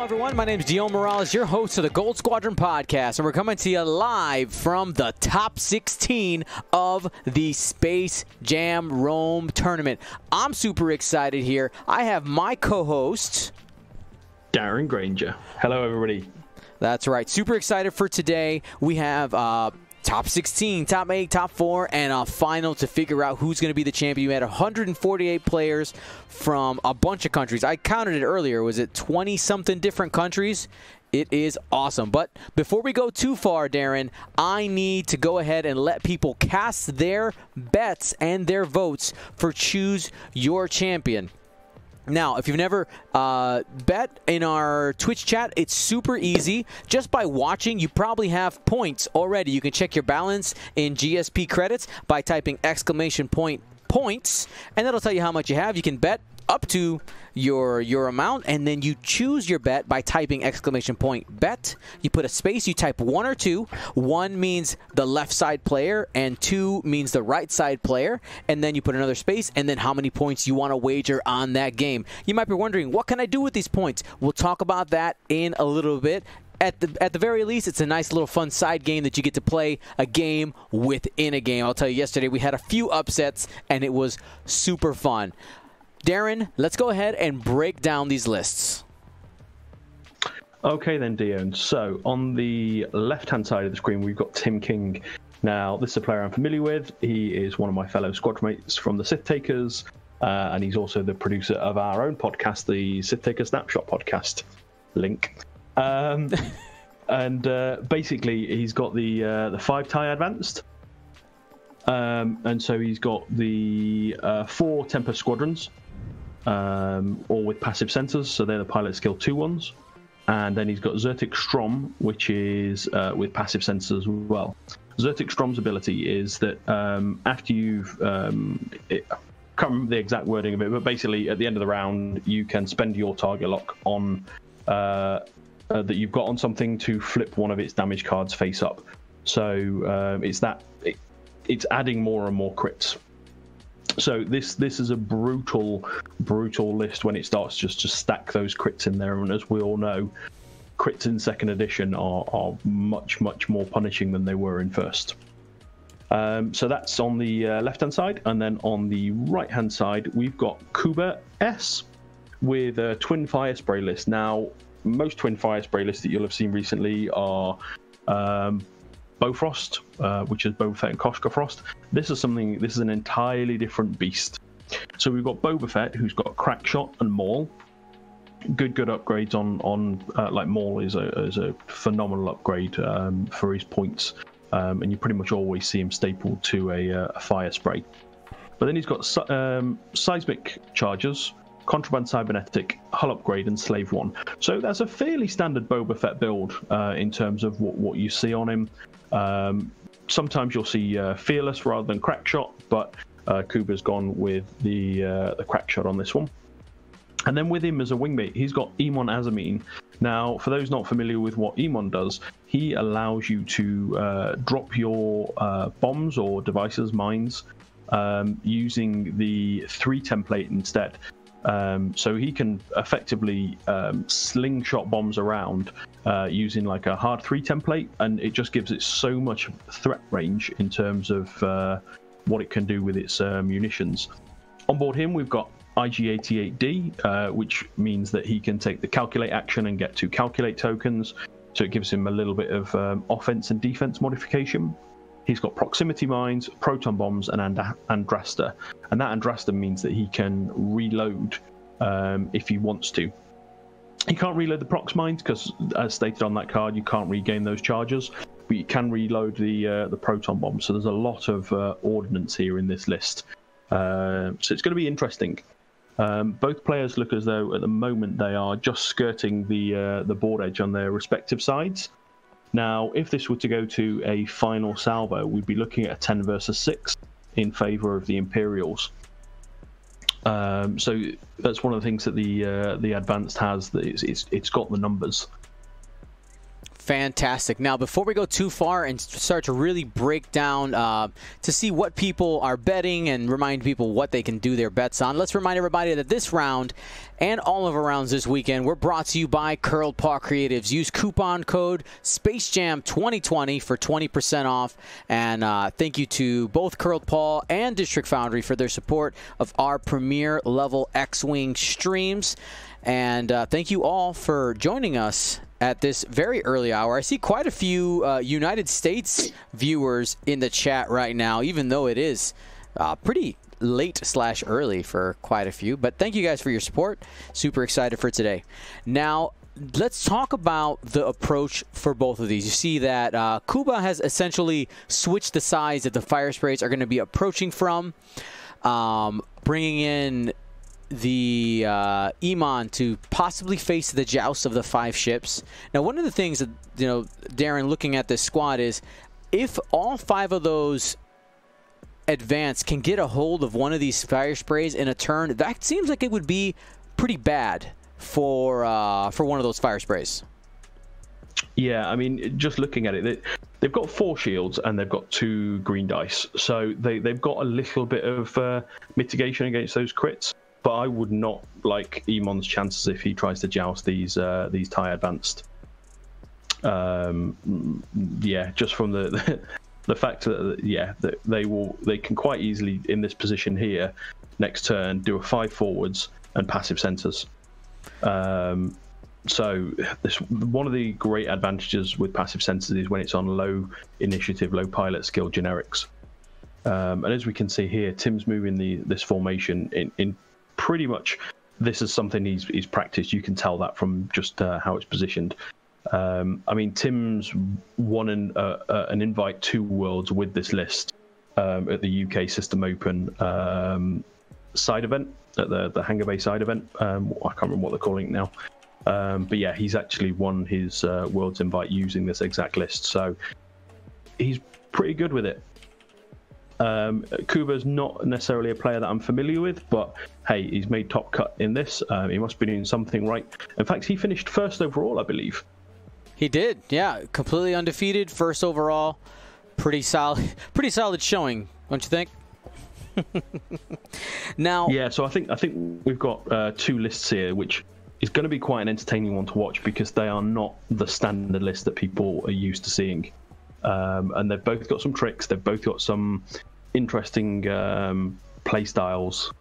everyone. My name is Dion Morales, your host of the Gold Squadron podcast, and we're coming to you live from the top 16 of the Space Jam Rome tournament. I'm super excited here. I have my co-host, Darren Granger. Hello, everybody. That's right. Super excited for today. We have top 16, top 8, top 4, and a final to figure out who's going to be the champion. We had 148 players from a bunch of countries. I counted it earlier. Was it 20-something different countries? It is awesome. But before we go too far, Darren, I need to go ahead and let people cast their bets and their votes for Choose Your Champion. Now, if you've never bet in our Twitch chat, it's super easy. Just by watching, you probably have points already. You can check your balance in GSP credits by typing !points, and that'll tell you how much you have. You can bet up to your amount, and then you choose your bet by typing !bet. You put a space, you type 1 or 2. 1 means the left side player, and 2 means the right side player, and then you put another space, and then how many points you want to wager on that game. You might be wondering, what can I do with these points? We'll talk about that in a little bit. At the very least, it's a nice little fun side game that you get to play a game within a game. I'll tell you, yesterday we had a few upsets, and it was super fun. Darren, let's go ahead and break down these lists. Okay then, Dion. So on the left-hand side of the screen, we've got Tim King. Now, this is a player I'm familiar with. He is one of my fellow squad mates from the Sith Takers, and he's also the producer of our own podcast, the Sith Taker Snapshot podcast. Link. Basically, he's got the 5 tie advanced. And so he's got the 4 Tempest squadrons, all with passive sensors, so they're the pilot skill 2 ones. And then he's got Zertic Strom, which is with passive sensors as well. Zertic Strom's ability is that after you've can't remember the exact wording of it, but basically at the end of the round you can spend your target lock on that you've got on something to flip one of its damage cards face up. So it's adding more and more crits. So this is a brutal list when it starts just to stack those crits in there. And as we all know, crits in second edition are much more punishing than they were in first. So that's on the left-hand side. And then on the right-hand side, we've got Kuba S with a twin fire spray list. Now, most twin fire spray lists that you'll have seen recently are Bofrost, which is Boba Fett and Koshka Frost. This is an entirely different beast. So we've got Boba Fett, who's got Crack Shot and Maul. Good upgrades on like Maul is a phenomenal upgrade for his points, and you pretty much always see him stapled to a fire spray. But then he's got seismic charges, Contraband Cybernetic, Hull Upgrade, and Slave 1. So that's a fairly standard Boba Fett build in terms of what you see on him. Sometimes you'll see Fearless rather than Crack Shot, but Kuba's gone with the Crack Shot on this one. And then with him as a wingmate, he's got Emon Azamine. Now, for those not familiar with what Emon does, he allows you to drop your bombs or devices, mines, using the 3 template instead. So he can effectively slingshot bombs around using like a hard 3 template, and it just gives it so much threat range in terms of what it can do with its munitions. On board him, we've got IG-88D, which means that he can take the calculate action and get 2 calculate tokens, so it gives him a little bit of offense and defense modification. He's got proximity mines, proton bombs, and Andrasta. And that Andrasta means that he can reload if he wants to. He can't reload the prox mines because, as stated on that card, you can't regain those charges. But you can reload the proton bombs. So there's a lot of ordnance here in this list. So it's going to be interesting. Both players look as though at the moment they are just skirting the board edge on their respective sides. Now, if this were to go to a final salvo, we'd be looking at a 10 versus 6 in favour of the Imperials. So that's one of the things that the Advanced has, that it's got the numbers. Fantastic. Now, before we go too far and start to really break down to see what people are betting and remind people what they can do their bets on, let's remind everybody that this round and all of our rounds this weekend were brought to you by Curled Paw Creatives. Use coupon code SpaceJam2020 for 20% off. And thank you to both Curled Paw and District Foundry for their support of our premier level X-Wing streams. And thank you all for joining us at this very early hour. I see quite a few United States viewers in the chat right now, even though it is pretty late/early for quite a few. But thank you guys for your support. Super excited for today. Now, let's talk about the approach for both of these. You see that Kuba has essentially switched the size that the fire sprays are going to be approaching from, bringing in the Iman to possibly face the joust of the 5 ships. Now, one of the things that, Darren, looking at this squad is if all 5 of those advance can get a hold of one of these fire sprays in a turn, that seems like it would be pretty bad for one of those fire sprays. Yeah, I mean, just looking at it, they've got 4 shields and they've got 2 green dice, so they've got a little bit of mitigation against those crits. But I would not like Iman's chances if he tries to joust these TIE advanced. Yeah, just from the fact that they can quite easily in this position here next turn do a 5 forwards and passive sensors. So one of the great advantages with passive sensors is when it's on low initiative, low pilot skill generics. And as we can see here, Tim's moving this formation in pretty much, this is something he's practiced. You can tell that from just how it's positioned. I mean, Tim's won an invite to Worlds with this list at the UK System Open side event, at the Hangar Bay side event. I can't remember what they're calling it now. But yeah, he's actually won his Worlds invite using this exact list. So he's pretty good with it. Kuba's not necessarily a player that I'm familiar with, but hey, he's made top cut in this. He must be doing something right. In fact, he finished first overall, I believe. He did, yeah, completely undefeated, first overall. Pretty solid showing, don't you think? Now, yeah, so I think we've got 2 lists here, which is going to be quite an entertaining one to watch because they are not the standard list that people are used to seeing. And they've both got some tricks. They've both got some interesting play styles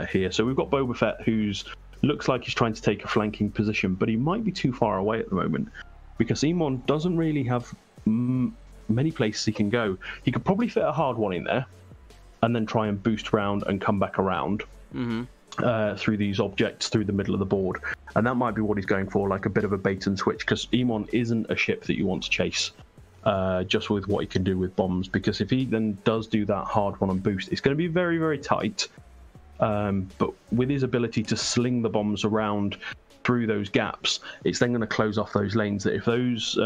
here. So we've got Boba Fett, who's looks like he's trying to take a flanking position, but he might be too far away at the moment because Iman doesn't really have many places he can go. He could probably fit a hard one in there and then try and boost around and come back around through these objects through the middle of the board. And that might be what he's going for, like a bit of a bait and switch, because Iman isn't a ship that you want to chase. Just with what he can do with bombs, because if he then does do that hard one and boost, it's going to be very, very tight. But with his ability to sling the bombs around through those gaps, it's then going to close off those lanes that if those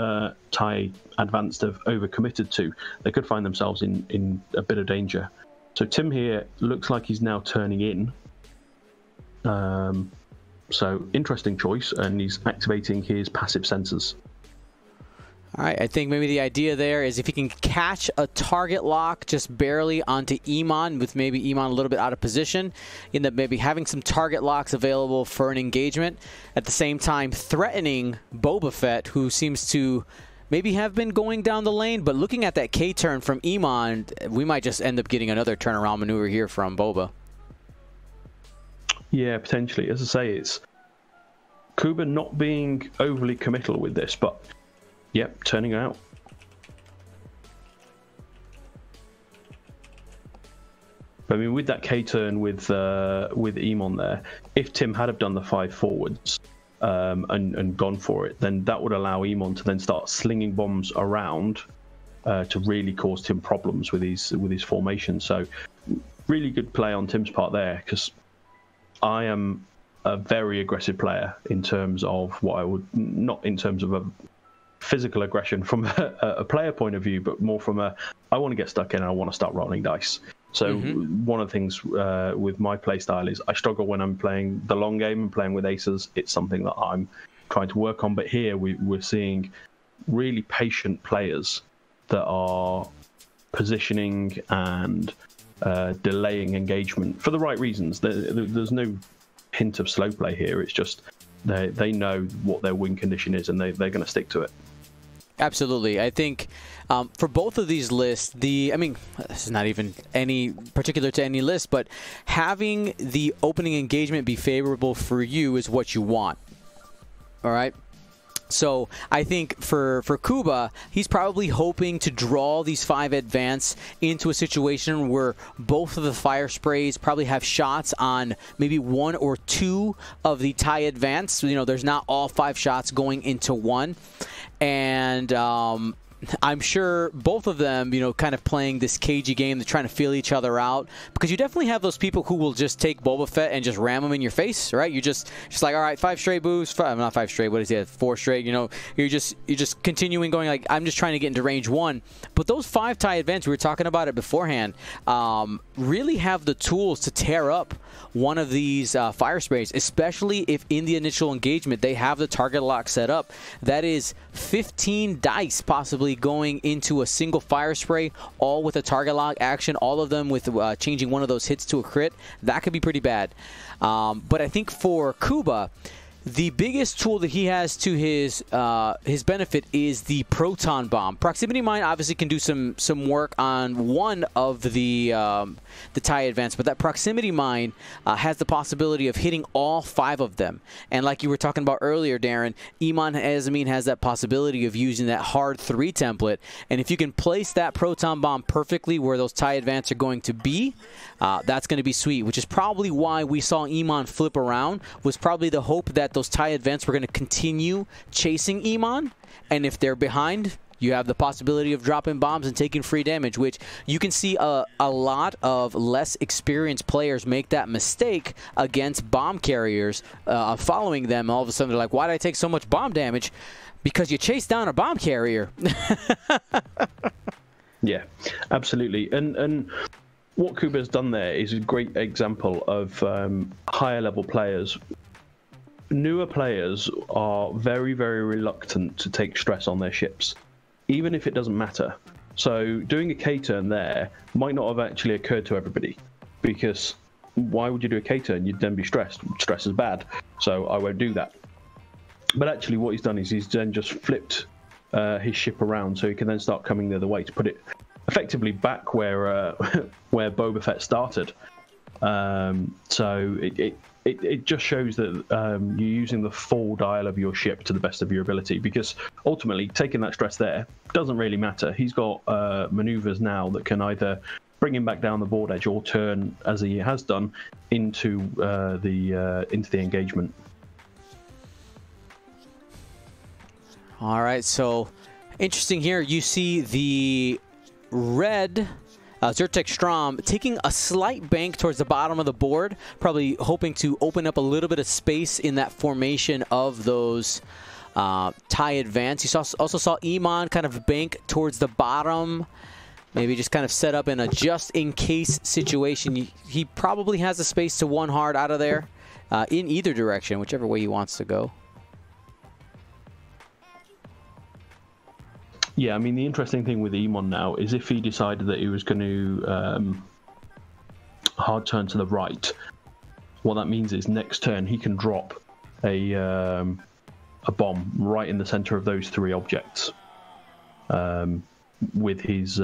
TIE advanced have overcommitted to, they could find themselves in a bit of danger. So Tim here looks like he's now turning in. So interesting choice, and he's activating his passive sensors. All right, I think maybe the idea there is if he can catch a target lock just barely onto Iman, with maybe Iman a little bit out of position, end up maybe having some target locks available for an engagement, at the same time threatening Boba Fett, who seems to maybe have been going down the lane, but looking at that K-turn from Iman, we might just end up getting another turnaround maneuver here from Boba. Yeah, potentially. As I say, it's Kuba not being overly committal with this, but yep, turning out. I mean, with that K-turn with Iman there, if Tim had have done the 5 forwards and gone for it, then that would allow Iman to then start slinging bombs around to really cause Tim problems with his formation. So really good play on Tim's part there, because I am a very aggressive player in terms of what I would, not in terms of a physical aggression from a player point of view, but more from I want to get stuck in and I want to start rolling dice. So one of the things with my play style is I struggle when I'm playing the long game and playing with aces. It's something that I'm trying to work on. But here we're seeing really patient players that are positioning and delaying engagement for the right reasons. There's no hint of slow play here. It's just they know what their win condition is, and they're going to stick to it. Absolutely. I think for both of these lists, I mean, this is not even any particular to any list, but having the opening engagement be favorable for you is what you want. All right? So I think for Kuba, he's probably hoping to draw these 5 advance into a situation where both of the fire sprays probably have shots on maybe 1 or 2 of the tie advance. So, you know, there's not all 5 shots going into one. And I'm sure both of them, you know, kind of playing this cagey game. They're trying to feel each other out, because you definitely have those people who will just take Boba Fett and just ram him in your face, right? You just like, all right, 5 straight boosts, not 5 straight. What is it? 4 straight. You know, you're just continuing going like, I'm just trying to get into range 1. But those 5 tie events, we were talking about it beforehand, really have the tools to tear up one of these fire sprays, especially if in the initial engagement they have the target lock set up. That is 15 dice possibly going into a single fire spray, all with a target lock action, all of them with changing one of those hits to a crit. That could be pretty bad. But I think for Kuba, the biggest tool that he has to his benefit is the proton bomb. Proximity mine obviously can do some work on one of the tie advance, but that proximity mine has the possibility of hitting all 5 of them. And like you were talking about earlier, Darren, Iman Azamin has that possibility of using that hard 3 template. And if you can place that proton bomb perfectly where those tie advance are going to be, that's going to be sweet. Which is probably why we saw Iman flip around. Was probably the hope that those tie advance were going to continue chasing Iman, and if they're behind, you have the possibility of dropping bombs and taking free damage, which you can see a lot of less experienced players make that mistake against bomb carriers following them. All of a sudden they're like, why did I take so much bomb damage? Because you chased down a bomb carrier. Yeah, absolutely. And what Kuba's done there is a great example of higher level players. Newer players are very, very reluctant to take stress on their ships, even if it doesn't matter. So doing a K-turn there might not have actually occurred to everybody, because why would you do a K-turn? You'd then be stressed. Stress is bad, so I won't do that. But actually what he's done is he's then just flipped his ship around so he can then start coming the other way to put it effectively back where where Boba Fett started. So it just shows that you're using the full dial of your ship to the best of your ability, because ultimately taking that stress there doesn't really matter. He's got maneuvers now that can either bring him back down the board edge or turn, as he has done, into the engagement. All right, so interesting here. You see the red Zyrtec Strom taking a slight bank towards the bottom of the board, probably hoping to open up a little bit of space in that formation of those tie advance. You also saw Iman kind of bank towards the bottom, maybe just kind of set up in a just-in-case situation. He probably has the space to 1 hard out of there in either direction, whichever way he wants to go. Yeah, I mean, the interesting thing with Iman now is if he decided that he was going to hard turn to the right, what that means is next turn he can drop a bomb right in the center of those 3 objects with his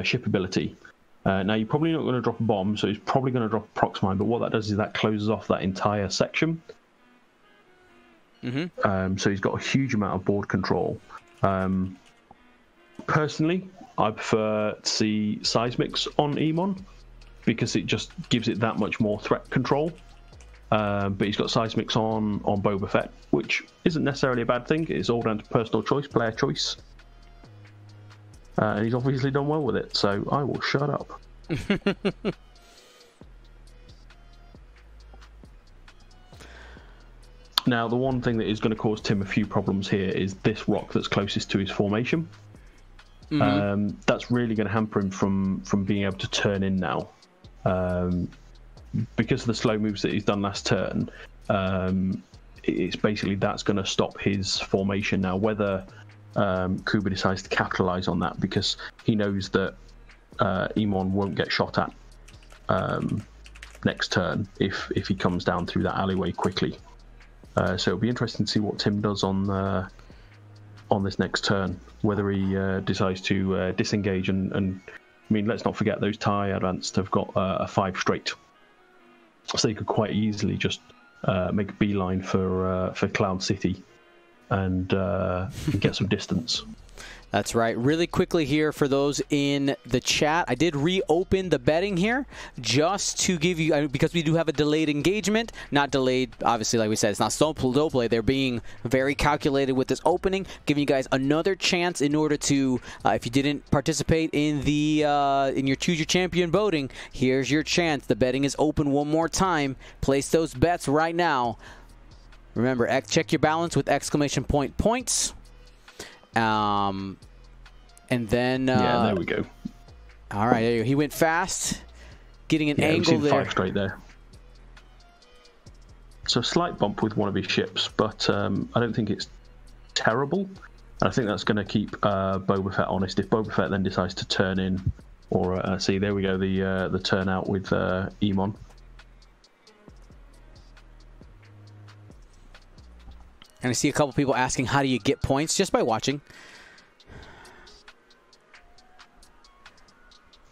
ship ability. Now, you're probably not going to drop a bomb, so he's probably going to drop a prox mine, but what that does is that closes off that entire section. So he's got a huge amount of board control. Personally, I prefer to see seismics on Iman because it just gives it that much more threat control. But he's got seismics on Boba Fett, which isn't necessarily a bad thing. It's all down to personal choice, player choice. And he's obviously done well with it, so I will shut up. Now, the one thing that is going to cause Tim a few problems here is this rock that's closest to his formation. That's really going to hamper him from being able to turn in now. Because of the slow moves that he's done last turn, it's basically that's going to stop his formation now. Whether Kuba decides to capitalize on that, because he knows that Emon won't get shot at next turn if he comes down through that alleyway quickly. So it'll be interesting to see what Tim does on this next turn, whether he decides to disengage and I mean, let's not forget those TIE advanced have got a 5 straight, so they could quite easily just make a beeline for Cloud City and get some distance. That's right. Really quickly here for those in the chat, I did reopen the betting here just to give you, because we do have a delayed engagement. Not delayed, obviously, like we said, it's not slow play. They're being very calculated with this opening, giving you guys another chance in order to, if you didn't participate in the in your Choose Your Champion voting, here's your chance. The betting is open one more time. Place those bets right now. Remember, check your balance with exclamation point points. And then yeah, there we go. All right, there you go. He went fast, getting an angle we've seen there. 5 straight there. So a slight bump with one of his ships, but I don't think it's terrible. And I think that's going to keep Boba Fett honest. If Boba Fett then decides to turn in, or see, there we go, the turnout with Emon. And I see a couple people asking, how do you get points? Just by watching.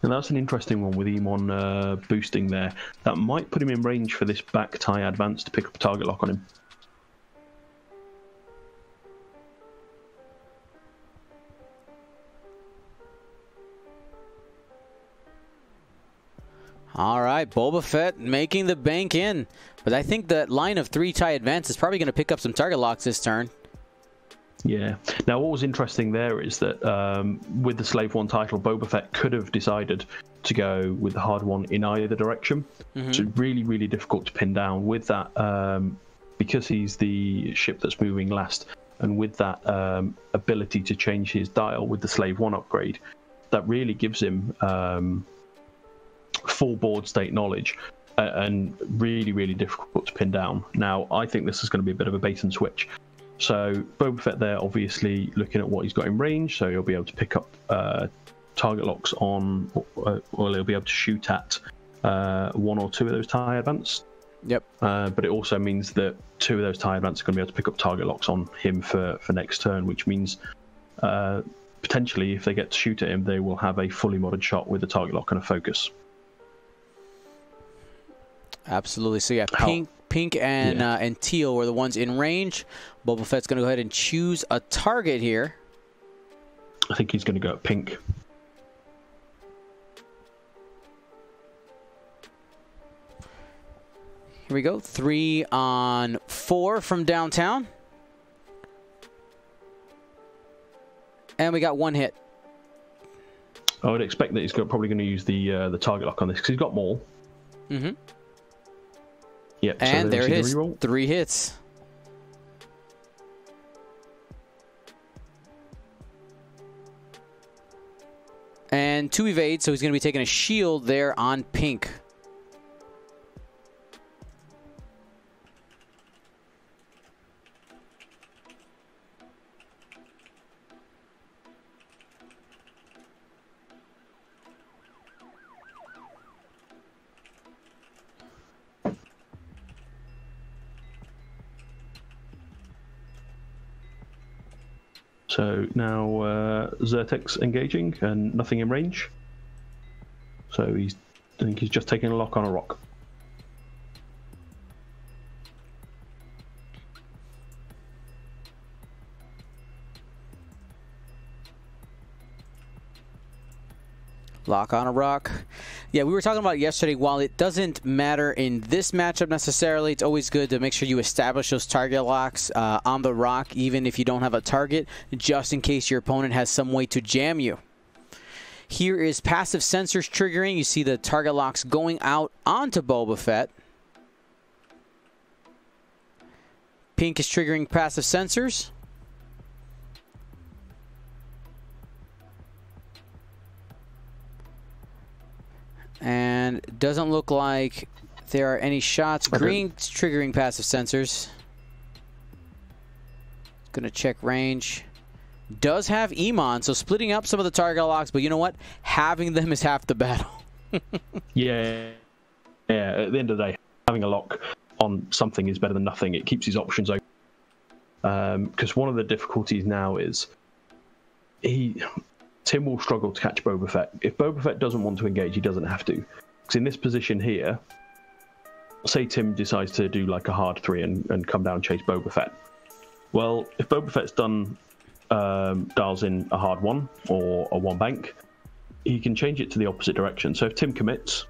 And that's an interesting one with Emon boosting there. That might put him in range for this back TIE advance to pick up a target lock on him. All right, Boba Fett making the bank in. But I think that line of 3 TIE advance is probably going to pick up some target locks this turn. Yeah. Now, what was interesting there is that with the Slave 1 title, Boba Fett could have decided to go with the hard one in either direction. So really, really difficult to pin down with that, because he's the ship that's moving last, and with that ability to change his dial with the Slave 1 upgrade, that really gives him full board state knowledge, and really, really difficult to pin down. Now, I think this is going to be a bit of a bait and switch. So Boba Fett there, obviously looking at what he's got in range, so he'll be able to pick up target locks on, well, he'll be able to shoot at 1 or 2 of those TIE advance. Yep. But it also means that 2 of those TIE advance are going to be able to pick up target locks on him for next turn, which means potentially if they get to shoot at him, they will have a fully modded shot with a target lock and a focus. Absolutely. So yeah, pink and teal were the ones in range. Boba Fett's going to go ahead and choose a target here. I think he's going to go at pink. Here we go. 3 on 4 from downtown. And we got 1 hit. I would expect that he's probably going to use the target lock on this because he's got more. Mm-hmm. Yep. And so there it is. 3 hits. And 2 evade, so he's going to be taking a shield there on pink. So now Zertek's engaging and nothing in range. So I think he's just taking a lock on a rock. Lock on a rock. Yeah, we were talking about it yesterday. While it doesn't matter in this matchup necessarily, it's always good to make sure you establish those target locks on the rock, even if you don't have a target, just in case your opponent has some way to jam you. Here is passive sensors triggering. You see the target locks going out onto Boba Fett. Pink is triggering passive sensors. And it doesn't look like there are any shots. Okay. Green's triggering passive sensors. Gonna check range. Does have Iman, so splitting up some of the target locks, but you know what? Having them is half the battle. Yeah. At the end of the day, having a lock on something is better than nothing. It keeps his options open. Because one of the difficulties now is Tim will struggle to catch Boba Fett. If Boba Fett doesn't want to engage, he doesn't have to. Because in this position here, say Tim decides to do like a hard 3 and come down and chase Boba Fett. Well, if Boba Fett's done dials in a hard 1 or a 1 bank, he can change it to the opposite direction. So if Tim commits,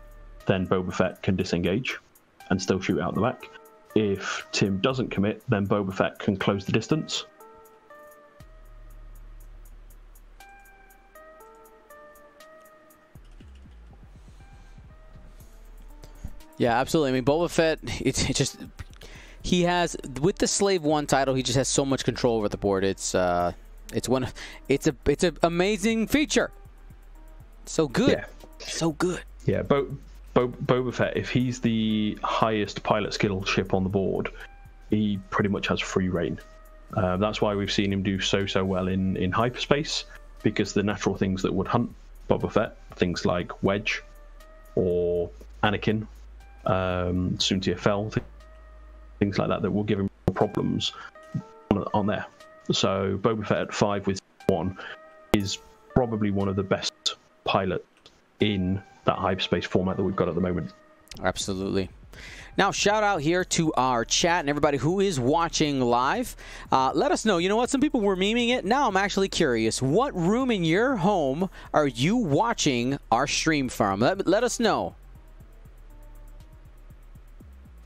then Boba Fett can disengage and still shoot out the back. If Tim doesn't commit, then Boba Fett can close the distance. Yeah, absolutely. I mean, Boba Fett, it's just, he has, with the Slave 1 title, he just has so much control over the board. It's an amazing feature. So good. Yeah. So good. Yeah, Boba Fett, if he's the highest pilot skill ship on the board, he pretty much has free reign. That's why we've seen him do so well in hyperspace, because the natural things that would hunt Boba Fett, things like Wedge or Anakin, soon TFL, things like that will give him problems on there. So Boba Fett at 5 with 1 is probably one of the best pilots in that hyperspace format that we've got at the moment. Absolutely. Now, shout out here to our chat and everybody who is watching live. Let us know. You know what? Some people were memeing it. Now I'm actually curious. What room in your home are you watching our stream from? Let us know.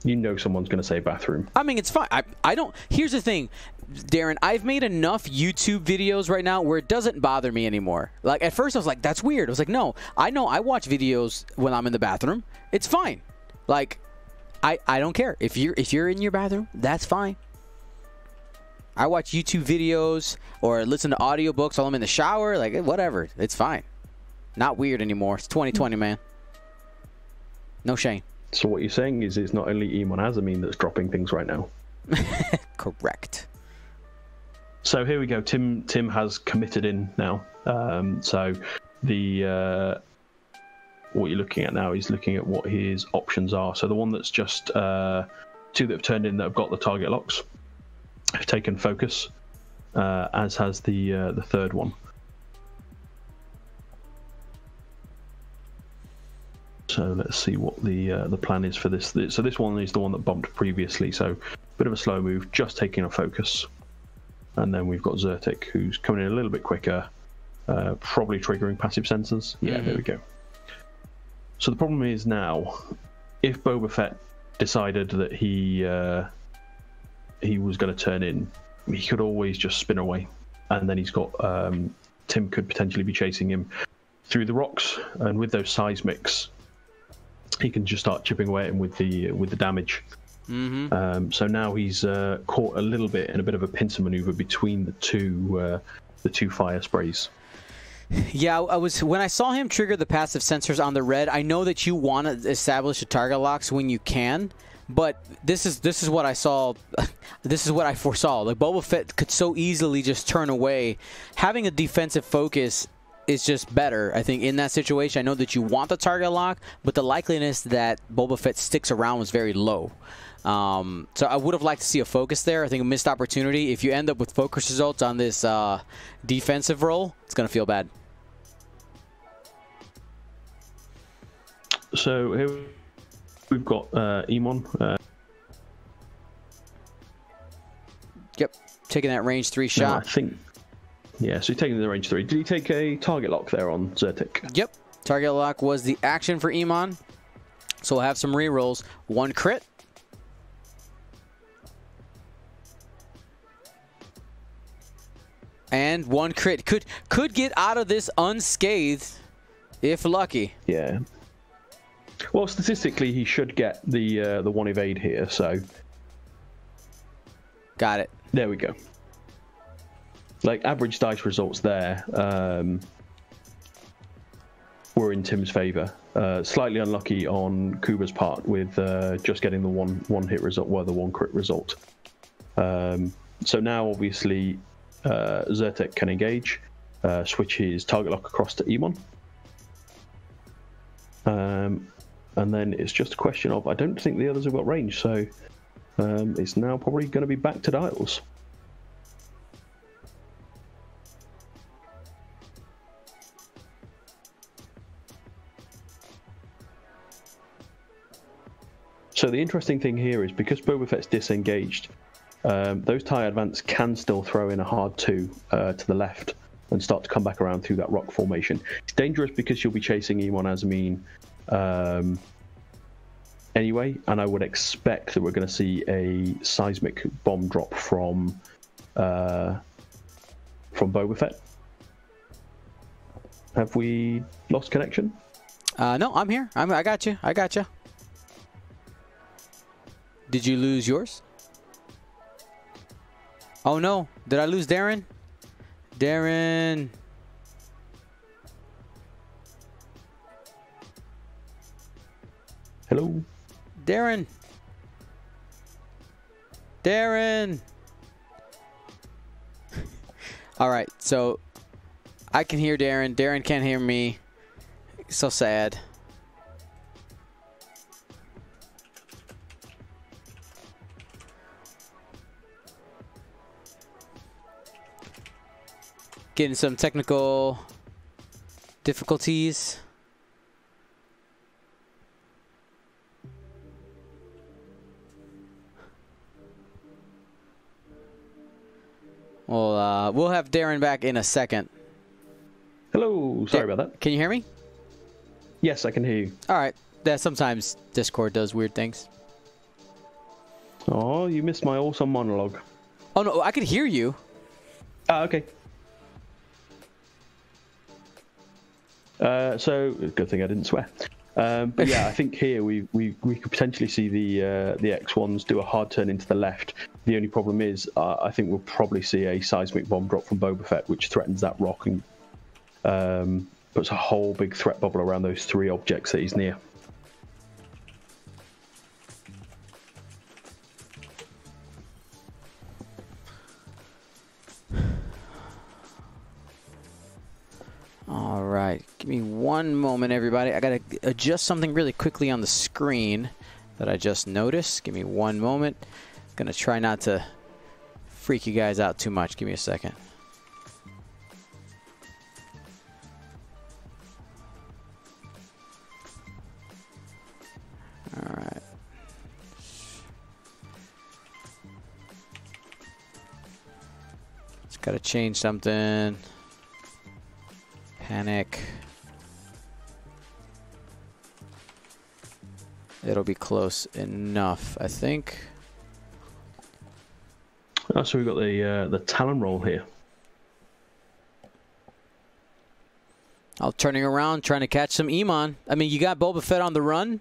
You know someone's going to say bathroom. I mean, it's fine. I don't... Here's the thing, Darren. I've made enough YouTube videos right now where it doesn't bother me anymore. Like, at first I was like, that's weird. I was like, no. I know I watch videos when I'm in the bathroom. It's fine. Like, I don't care. If you're in your bathroom, that's fine. I watch YouTube videos or listen to audiobooks while I'm in the shower. Like, whatever. It's fine. Not weird anymore. It's 2020, man. No shame. So what you're saying is it's not only Iman Azamine that's dropping things right now. Correct. So here we go. Tim has committed in now. So the what you're looking at now is looking at what his options are. So the one that's just 2 that have turned in that have got the target locks have taken focus, as has the third one. So let's see what the plan is for this. So this one is the one that bumped previously. So bit of a slow move, just taking a focus. And then we've got Zyrtec, who's coming in a little bit quicker, probably triggering passive sensors. Yeah, there we go. So the problem is now, if Boba Fett decided that he was going to turn in, he could always just spin away. And then he's got, Tim could potentially be chasing him through the rocks. And with those seismics, he can just start chipping away at him with the damage. So now he's caught a little bit in a bit of a pincer maneuver between the two fire sprays. Yeah, when I saw him trigger the passive sensors on the red, I know that you want to establish the target locks when you can, but this is what I saw. This is what I foresaw. Like, Boba Fett could so easily just turn away. Having a defensive focus is just better, I think, in that situation. I know that you want the target lock, but the likeliness that Boba Fett sticks around was very low. So I would have liked to see a focus there. I think a missed opportunity. If you end up with focus results on this defensive role, it's going to feel bad. So here we've got Iman. Yep, taking that range 3 shot. I think... Yeah, so he's taking the range 3. Did he take a target lock there on Zyrtec? Yep. Target lock was the action for Iman. So we'll have some rerolls. 1 crit. And 1 crit. Could get out of this unscathed if lucky. Yeah. Well, statistically, he should get the 1 evade here, so... Got it. There we go. Like, average dice results there were in Tim's favour. Slightly unlucky on Kuba's part with just getting the one hit result, well, the 1 crit result. So now, obviously, Zyrtec can engage, switch his target lock across to Emon. And then it's just a question of, I don't think the others have got range, so it's now probably going to be back to Dials. So the interesting thing here is, because Boba Fett's disengaged, those TIE Advance can still throw in a hard 2 to the left and start to come back around through that rock formation. It's dangerous because you'll be chasing Emon Azamine anyway, and I would expect that we're going to see a seismic bomb drop from Boba Fett. Have we lost connection? No, I'm here. I got you. I got you. Did you lose yours? Oh no, did I lose Darren? Darren. Hello? Darren. Darren. All right, so I can hear Darren. Darren can't hear me. So sad. Getting some technical difficulties. Well, we'll have Darren back in a second. Hello, sorry about that. Can you hear me? Yes, I can hear you. All right. Yeah, sometimes Discord does weird things. Oh, you missed my awesome monologue. Oh no, I could hear you. Okay. So good thing I didn't swear. But yeah, I think here we could potentially see the X1s do a hard turn into the left. The only problem is, I think we'll probably see a seismic bomb drop from Boba Fett, which threatens that rock and puts a whole big threat bubble around those 3 objects that he's near. All right, give me one moment, everybody. I gotta adjust something really quickly on the screen that I just noticed. Give me one moment. Gonna try not to freak you guys out too much. Give me a second. All right. Just gotta change something. Panic. It'll be close enough, I think. Oh, so we've got the Talon roll here. I'll turning around, trying to catch some Emon. I mean, you got Boba Fett on the run.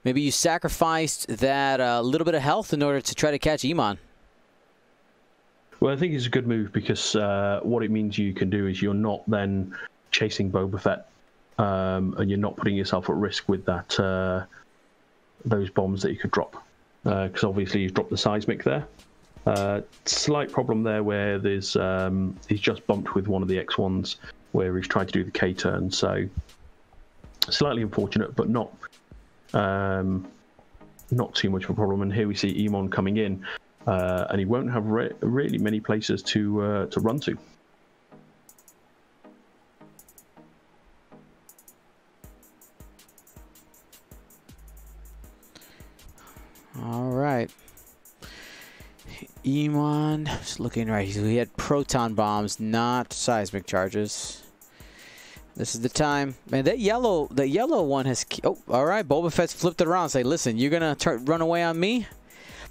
Maybe you sacrificed that little bit of health in order to try to catch Emon. Well, I think it's a good move because what it means you can do is you're not then chasing Boba Fett, and you're not putting yourself at risk with that those bombs that you could drop, because obviously you've dropped the seismic there. Slight problem there where there's he's just bumped with one of the X1s where he's tried to do the K turn, so slightly unfortunate, but not too much of a problem. And here we see Emon coming in, and he won't have really many places to run to. All right. Emon, just looking right. He had proton bombs, not seismic charges. This is the time. Man, the yellow one has... Oh, all right. Boba Fett's flipped it around. Say, listen, you're going to run away on me?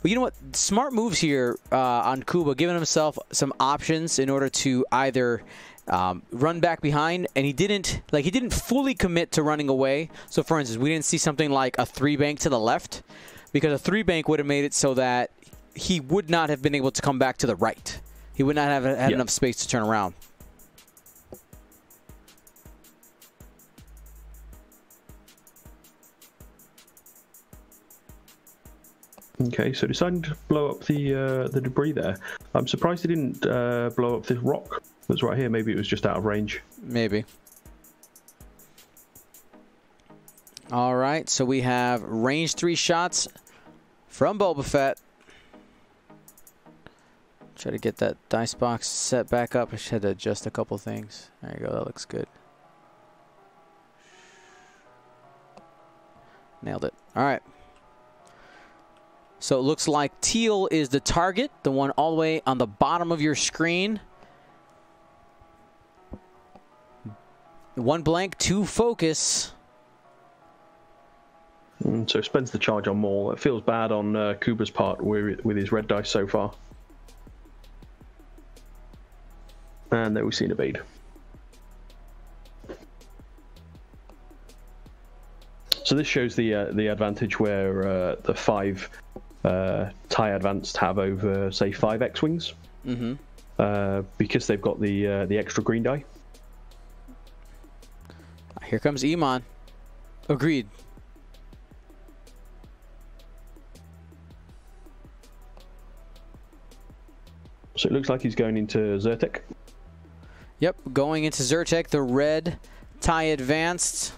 But you know what? Smart moves here on Kuba, giving himself some options in order to either run back behind, and he didn't fully commit to running away. So, for instance, we didn't see something like a 3-bank to the left, because a 3-bank would have made it so that he would not have been able to come back to the right. He would not have had enough space to turn around. Okay, so deciding to blow up the debris there. I'm surprised he didn't blow up this rock that's right here. Maybe it was just out of range. Maybe. All right, so we have range 3 shots from Boba Fett. Try to get that dice box set back up. I just had to adjust a couple things. There you go. That looks good. Nailed it. All right. So it looks like teal is the target, the one all the way on the bottom of your screen. 1 blank, 2 focus. So spends the charge on Maul. It feels bad on Kuba's part with his red dice so far. And there we see an evade. So this shows the advantage where the 5 TIE Advanced have over, say, 5 X-Wings. Because they've got the extra green die. Here comes Iman. Agreed. So it looks like he's going into Zyrtec. Yep, going into Zyrtec, the red TIE Advanced.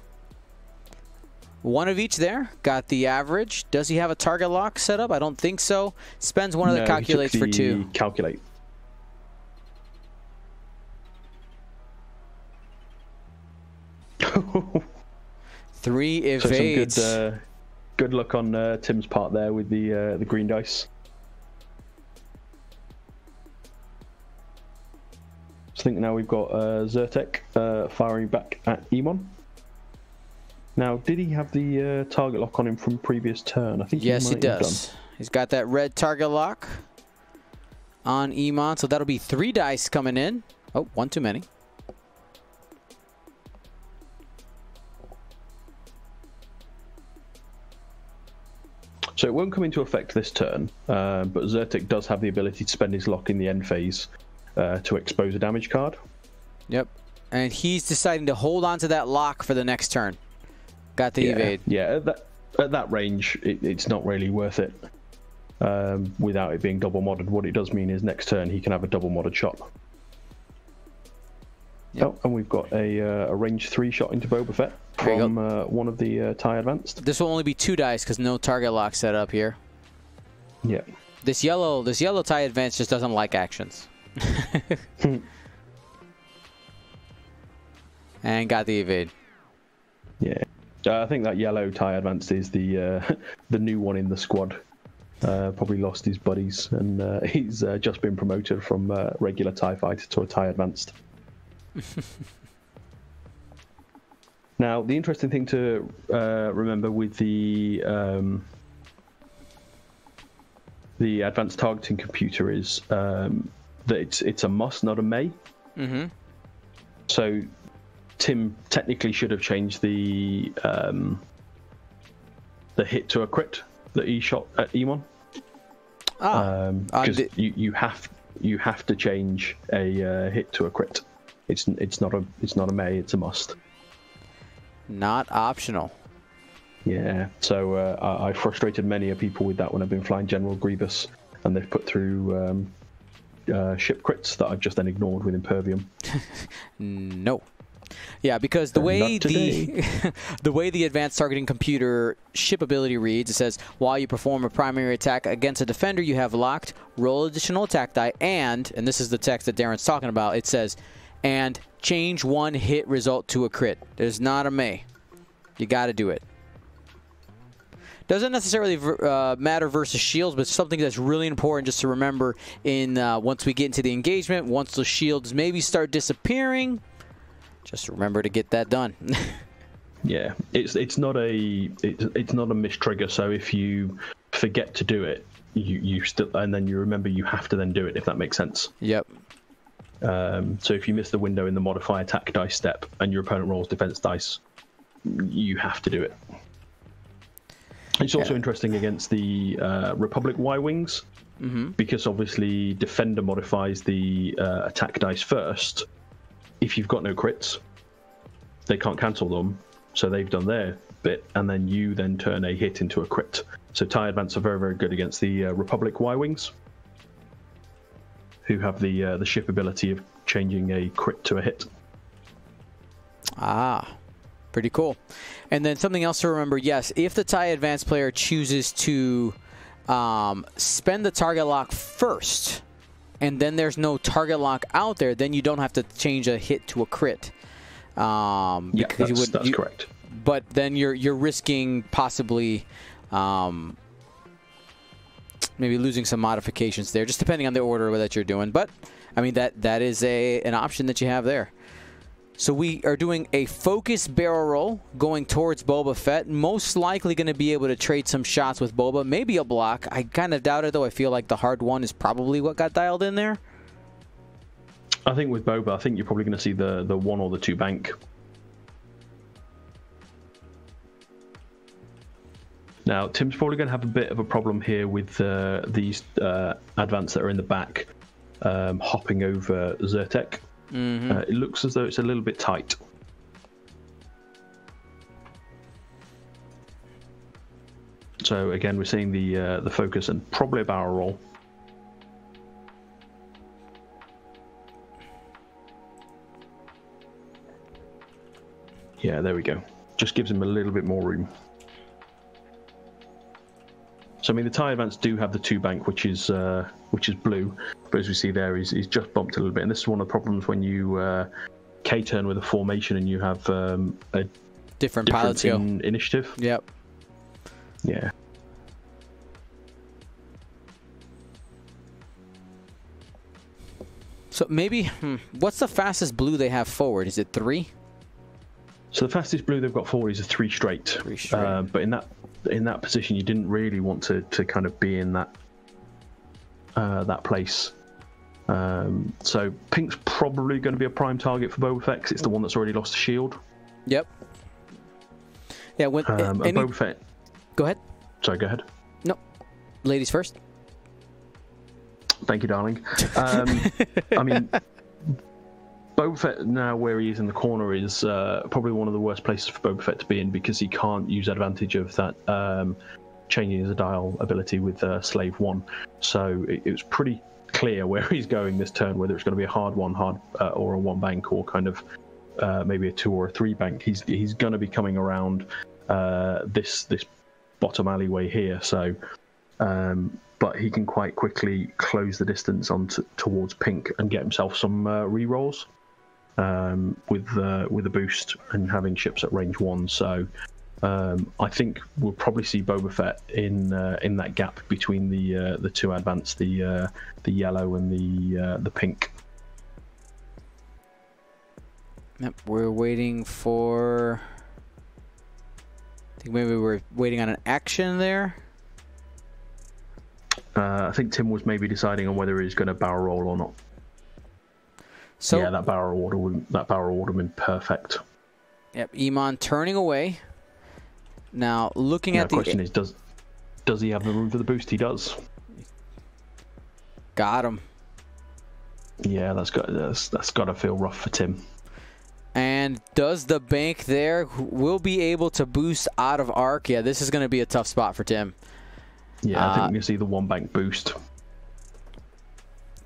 1 of each there. Got the average. Does he have a target lock set up? I don't think so. Spends 1 of the calculates for 2. Calculate. Three evades. So some good luck on Tim's part there with the green dice. I think now we've got Zyrtec firing back at Emon. Now, did he have the target lock on him from previous turn? I think yes, he does. He's got that red target lock on Emon, so that'll be 3 dice coming in. Oh, 1 too many. So it won't come into effect this turn, but Zyrtec does have the ability to spend his lock in the end phase to expose a damage card. Yep. And he's deciding to hold on to that lock for the next turn. Got the evade. Yeah, at that range, it's not really worth it without it being double modded. What it does mean is next turn he can have a double modded shot. Yep. Oh, and we've got a range 3 shot into Boba Fett from one of the TIE Advanced. This will only be 2 dice because no target lock set up here. Yeah. This yellow TIE Advanced just doesn't like actions. And got the evade. Yeah. I think that yellow TIE Advanced is the new one in the squad. Probably lost his buddies, and he's just been promoted from regular TIE fighter to a TIE Advanced. Now, the interesting thing to remember with the advanced targeting computer is that it's a must, not a may. So Tim technically should have changed the hit to a crit that he shot at Emon. Because you have to change a hit to a crit. It's not a may, it's a must. Not optional. Yeah, so I frustrated many people with that when I've been flying General Grievous, and they've put through ship crits that I've just then ignored with Impervium. No. Yeah, because the way the way the advanced targeting computer ship ability reads, it says while you perform a primary attack against a defender you have locked, roll additional attack die, and this is the text that Darren's talking about, it says, and change 1 hit result to a crit. There's not a may. You got to do it. Doesn't necessarily matter versus shields, but something that's really important just to remember in once we get into the engagement, once the shields maybe start disappearing, just remember to get that done. Yeah, it's not a mistrigger. So if you forget to do it, you still, and then you remember you have to then do it, if that makes sense. Yep. So if you miss the window in the modify attack dice step and your opponent rolls defense dice, you have to do it. It's also interesting against the Republic Y-Wings, because obviously Defender modifies the attack dice first. If you've got no crits, they can't cancel them, so they've done their bit, and then you then turn a hit into a crit. So TIE Advance are very, very good against the Republic Y-Wings, who have the ship ability of changing a crit to a hit. Ah, pretty cool. And then something else to remember, yes, if the TIE Advance player chooses to spend the target lock first, and then there's no target lock out there, then you don't have to change a hit to a crit. Yeah, that's correct. But then you're risking possibly maybe losing some modifications there, just depending on the order that you're doing. But I mean that is an option that you have there. So we are doing a focus barrel roll going towards Boba Fett. Most likely going to be able to trade some shots with Boba. Maybe a block. I kind of doubt it, though. I feel like the hard one is probably what got dialed in there. I think with Boba, I think you're probably going to see the 1 or the 2 bank. Now, Tim's probably going to have a bit of a problem here with these advance that are in the back hopping over Zyrtec. Mm-hmm. It looks as though it's a little bit tight. So again, we're seeing the focus and probably a barrel roll. Yeah, there we go. Just gives him a little bit more room. So I mean, the TIE Advance do have the 2 bank, which is blue, but as we see there, he's just bumped a little bit. And this is one of the problems when you K-turn with a formation and you have a different pilot skill initiative. Yep. Yeah. So maybe, what's the fastest blue they have forward? Is it 3? So the fastest blue they've got forward is a 3 straight. 3 straight. But in that position, you didn't really want to kind of be in that place. So pink's probably going to be a prime target for Boba Fett. It's the one that's already lost the shield. Yep. Yeah. When Boba Fett. Go ahead. Sorry, go ahead. No, ladies first. Thank you, darling. I mean, Boba Fett now where he is in the corner is probably one of the worst places for Boba Fett to be in, because he can't use advantage of that changing his dial ability with Slave 1. So it was pretty clear where he's going this turn, whether it's going to be a hard one, or a 1 bank, or kind of maybe a 2 or a 3 bank. He's going to be coming around this bottom alleyway here. So, but he can quite quickly close the distance towards pink and get himself some re-rolls. With a boost and having ships at range 1, so I think we'll probably see Boba Fett in that gap between the 2 advance, the yellow and the pink. Yep, we're waiting for. I think maybe we're waiting on an action there. I think Tim was maybe deciding on whether he's going to barrel roll or not. So, yeah, that barrel order would have been perfect. Yep, Iman turning away. Now looking at the question is, does he have the room for the boost? He does. Got him. Yeah, that's got to feel rough for Tim. And does the bank there will be able to boost out of arc? Yeah, this is going to be a tough spot for Tim. Yeah, I think we can see the 1 bank boost.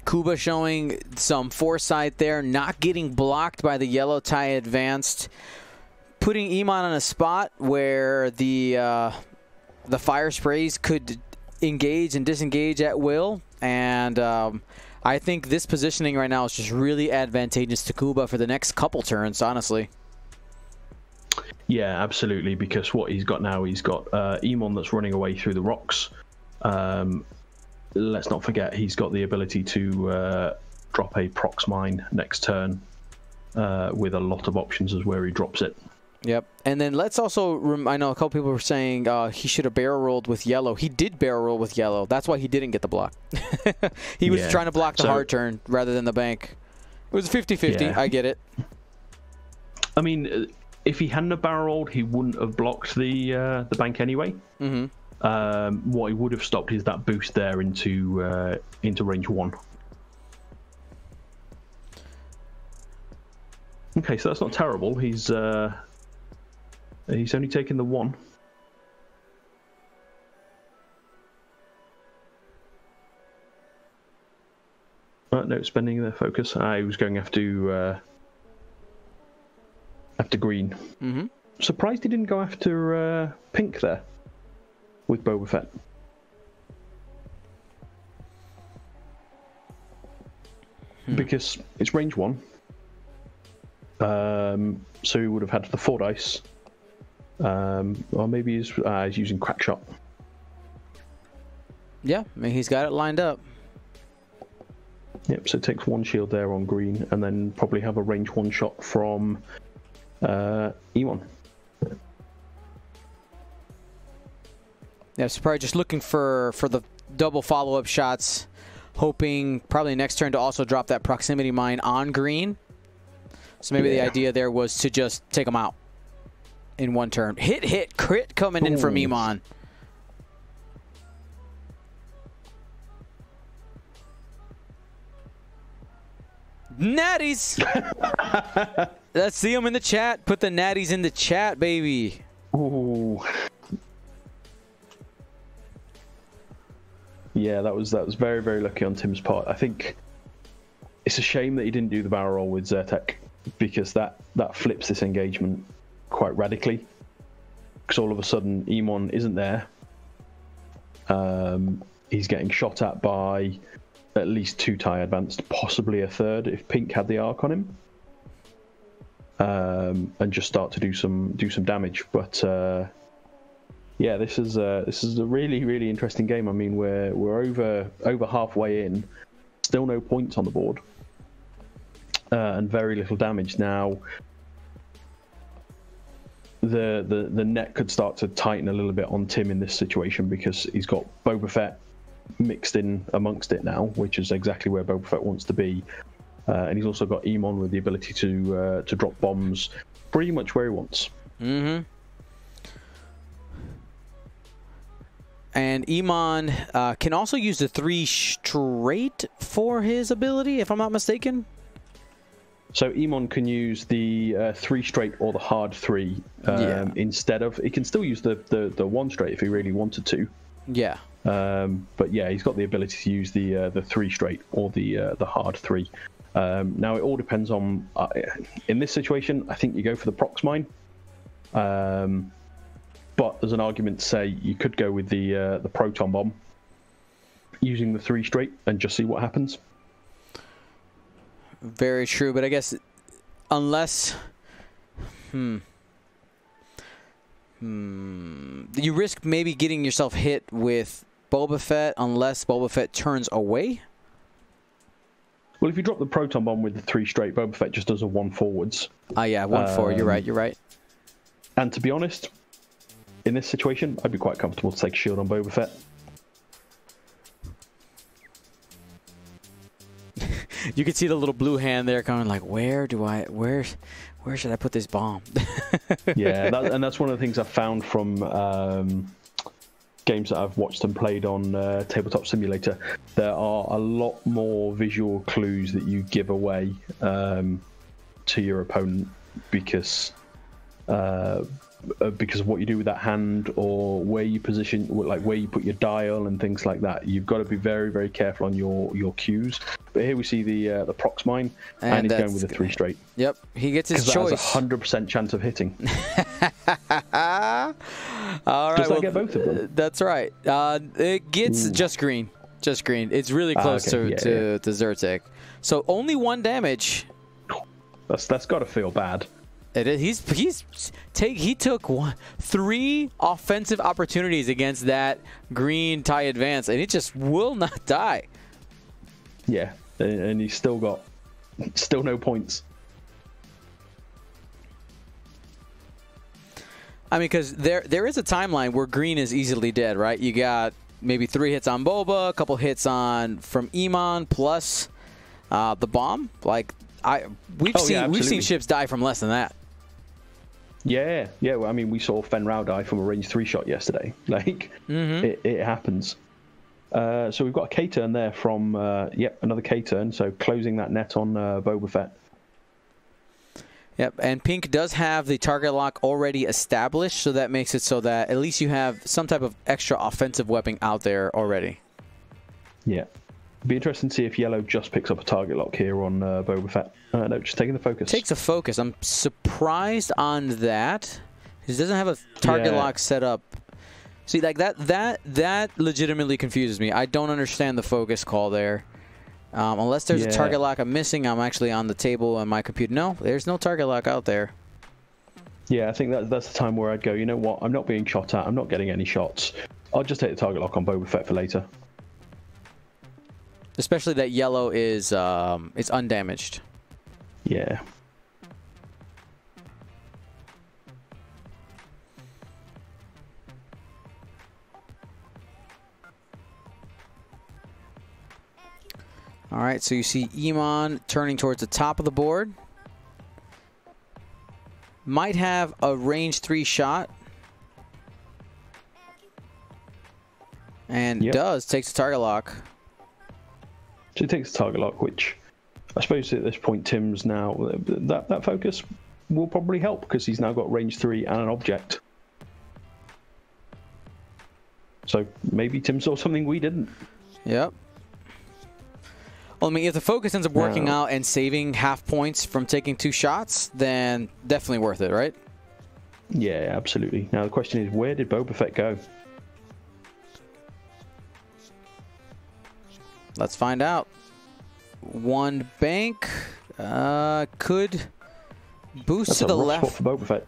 Kuba showing some foresight there, not getting blocked by the yellow TIE Advanced, putting Iman on a spot where the fire sprays could engage and disengage at will, and I think this positioning right now is just really advantageous to Kuba for the next couple turns, honestly. Yeah, absolutely, because what he's got now, he's got Iman that's running away through the rocks. Let's not forget he's got the ability to drop a prox mine next turn with a lot of options as where he drops it. Yep. And then let's also, I know a couple people were saying he should have barrel rolled with yellow. He did barrel roll with yellow. That's why he didn't get the block. He was trying to block the hard turn rather than the bank. It was 50-50. Yeah. I get it. I mean, if he hadn't have barrel rolled, he wouldn't have blocked the bank anyway. Mm-hmm. What he would have stopped is that boost there into range 1. Okay, so that's not terrible. He's He's only taken the one. No, spending their focus. He was going after green. Mm-hmm. Surprised he didn't go after pink there with Boba Fett. Because it's range 1. So he would have had the 4 dice. Or maybe he's using crack shot. Yeah, I mean, he's got it lined up. Yep, so it takes 1 shield there on green, and then probably have a range 1 shot from Emon. Yeah, so probably just looking for the double follow-up shots, hoping probably next turn to also drop that proximity mine on green. So maybe the idea there was to just take them out in 1 turn. Hit, crit coming in from Emon. Natties! Let's see them in the chat. Put the natties in the chat, baby. Ooh. Yeah, that was very, very lucky on Tim's part. I think it's a shame that he didn't do the barrel roll with Zyrtec, because that flips this engagement quite radically. Because all of a sudden, Emon isn't there. He's getting shot at by at least 2 TIE advanced, possibly a 3rd if Pink had the arc on him, and just start to do some damage. But yeah, this is a really, really interesting game. I mean, we're over halfway in, still no points on the board, and very little damage. Now, the net could start to tighten a little bit on Tim in this situation, because he's got Boba Fett mixed in amongst it now, which is exactly where Boba Fett wants to be, and he's also got Emon with the ability to drop bombs pretty much where he wants. Mm-hmm. And Emon can also use the 3 straight for his ability, if I'm not mistaken. So Emon can use the 3 straight or the hard 3 instead of. He can still use the 1 straight if he really wanted to. Yeah. But yeah, he's got the ability to use the 3 straight or the hard 3. Now it all depends on. In this situation, I think you go for the prox mine. But there's an argument to say you could go with the proton bomb, using the 3 straight, and just see what happens. Very true, but I guess unless you risk maybe getting yourself hit with Boba Fett unless Boba Fett turns away. Well, if you drop the proton bomb with the 3 straight, Boba Fett just does a 1 forwards. Yeah, 1 forward. You're right. And to be honest, in this situation, I'd be quite comfortable to take shield on Boba Fett. You can see the little blue hand there going like, where should I put this bomb? Yeah, and that's one of the things I've found from games that I've watched and played on Tabletop Simulator. There are a lot more visual clues that you give away to your opponent because of what you do with that hand, or where you position, like where you put your dial and things like that. You've got to be very, very careful on your cues. But here we see the prox mine, and he's going with the 3 straight. Yep, he gets his choice. That has a 100% chance of hitting. All right, does that get both of them? That's right. It gets just green. Just green. It's really close to Zyrtec. So only 1 damage. That's got to feel bad. It is. He took 3 offensive opportunities against that green TIE advance, and it just will not die. Yeah, and he's still no points. I mean, because there is a timeline where green is easily dead, right? You got maybe 3 hits on Boba, a couple hits from Emon, plus the bomb. Like we've seen ships die from less than that. Yeah. Well, I mean, we saw Fen Rao die from a range 3 shot yesterday. Like, it happens. So we've got a K-turn there from, another K-turn. So closing that net on Boba Fett. Yep, and pink does have the target lock already established, so that makes it so that at least you have some type of extra offensive weapon out there already. Yeah. Be interesting to see if yellow just picks up a target lock here on Boba Fett. No, just taking the focus. Takes a focus. I'm surprised on that. He doesn't have a target lock set up. See, like that legitimately confuses me. I don't understand the focus call there. Unless there's a target lock I'm missing, I'm actually on the table on my computer. No, there's no target lock out there. Yeah, I think that's the time where I'd go, you know what, I'm not being shot at, I'm not getting any shots. I'll just take the target lock on Boba Fett for later. Especially that yellow is it's undamaged. Yeah. All right, so you see Iman turning towards the top of the board. Might have a range 3 shot. And does. Takes the target lock. So he takes the target lock, which I suppose at this point Tim's now... That focus will probably help because he's now got range 3 and an object. So maybe Tim saw something we didn't. Yep. Well, I mean, if the focus ends up working out and saving half points from taking 2 shots, then definitely worth it, right? Yeah, absolutely. Now the question is, where did Boba Fett go? Let's find out. 1 bank could boost That's to the a rough left. spot for Boba Fett.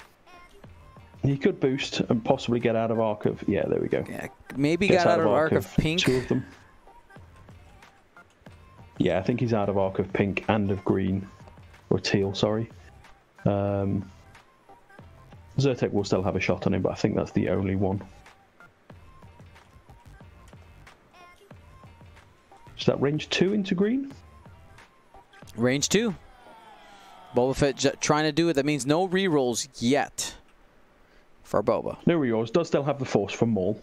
He could boost and possibly get out of arc of... Yeah, there we go. Yeah, maybe got out of arc of pink. 2 of them. Yeah, I think he's out of arc of pink and of green. Or teal, sorry. Zyrtec will still have a shot on him, but I think that's the only one. Is that range 2 into green? Range 2. Boba Fett trying to do it. That means no rerolls yet for Boba. No rerolls. Does still have the force from Maul.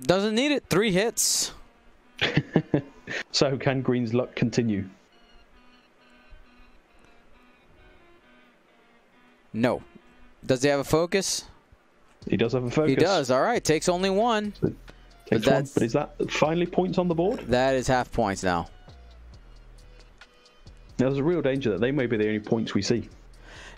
Doesn't need it. 3 hits. So can green's luck continue? No. Does he have a focus? He does have a focus. He does. All right. Takes only 1. Takes one, but is that finally points on the board? That is half points now. Now, there's a real danger that they may be the only points we see.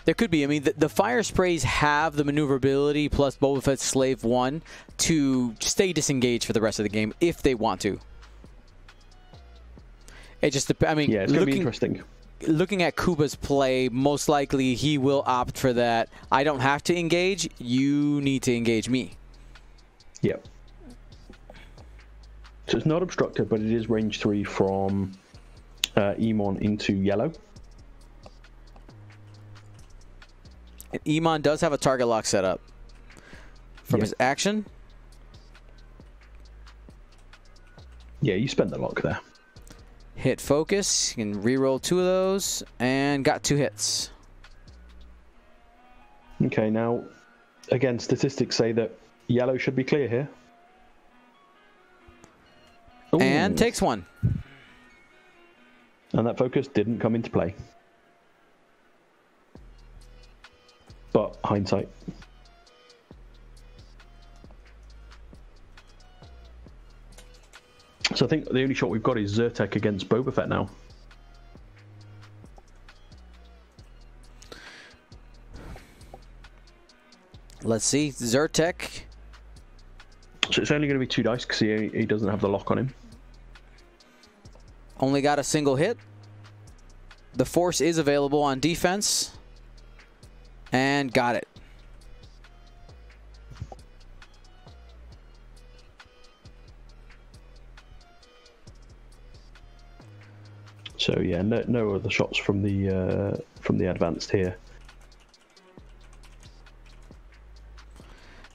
There could be. I mean, the fire sprays have the maneuverability plus Boba Fett's Slave 1 to stay disengaged for the rest of the game if they want to. It just depends. I mean, yeah, it's going to be interesting. Looking at Kuba's play, most likely he will opt for that. I don't have to engage. You need to engage me. Yep. So it's not obstructed, but it is range 3 from Iman into yellow. And Iman does have a target lock set up from his action. Yeah, you spent the lock there. Hit focus. You can reroll 2 of those and got 2 hits. Okay, now again, statistics say that yellow should be clear here. Ooh. And takes 1. And that focus didn't come into play. But hindsight. So I think the only shot we've got is Zyrtec against Boba Fett now. Let's see. Zyrtec. So it's only going to be 2 dice because he doesn't have the lock on him. Only got a single hit. The force is available on defense. And got it. So yeah, no other shots from the advanced here.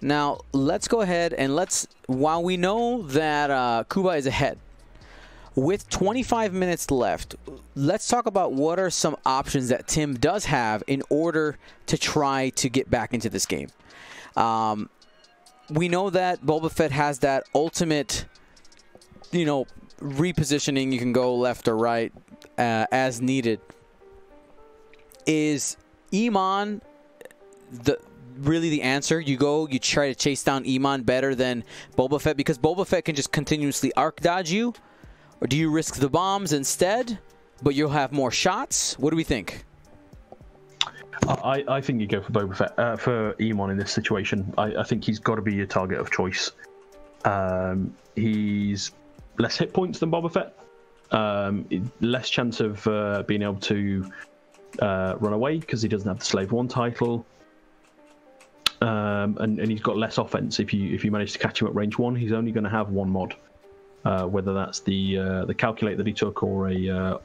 Now let's go ahead and while we know that Kuba is ahead, with 25 minutes left, let's talk about what are some options that Tim does have in order to try to get back into this game. We know that Boba Fett has that ultimate, repositioning. You can go left or right as needed. is Iman really the answer? You try to chase down Iman better than Boba Fett because Boba Fett can just continuously arc dodge you? Or do you risk the bombs instead, but you'll have more shots? What do we think? I think you go for Boba Fett, for Iman in this situation. I think he's got to be your target of choice. He's less hit points than Boba Fett, less chance of being able to run away because he doesn't have the Slave 1 title, and he's got less offense. If you manage to catch him at range 1, he's only going to have one mod, whether that's the calculate that he took or a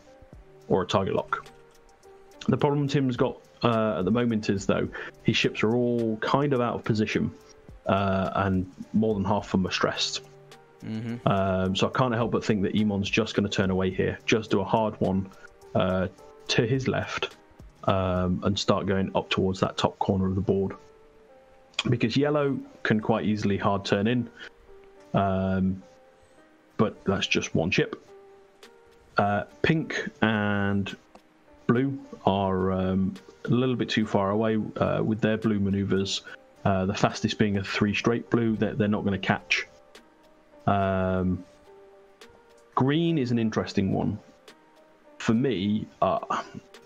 target lock. The problem Tim's got at the moment is, though, his ships are all kind of out of position, and more than half of them are stressed. So I can't help but think that Iman's just going to turn away here, just do a hard one to his left, and start going up towards that top corner of the board. Because yellow can quite easily hard turn in, but that's just one ship. Pink and blue are a little bit too far away with their blue maneuvers. The fastest being a 3 straight blue, they're not going to catch. Green is an interesting one. For me,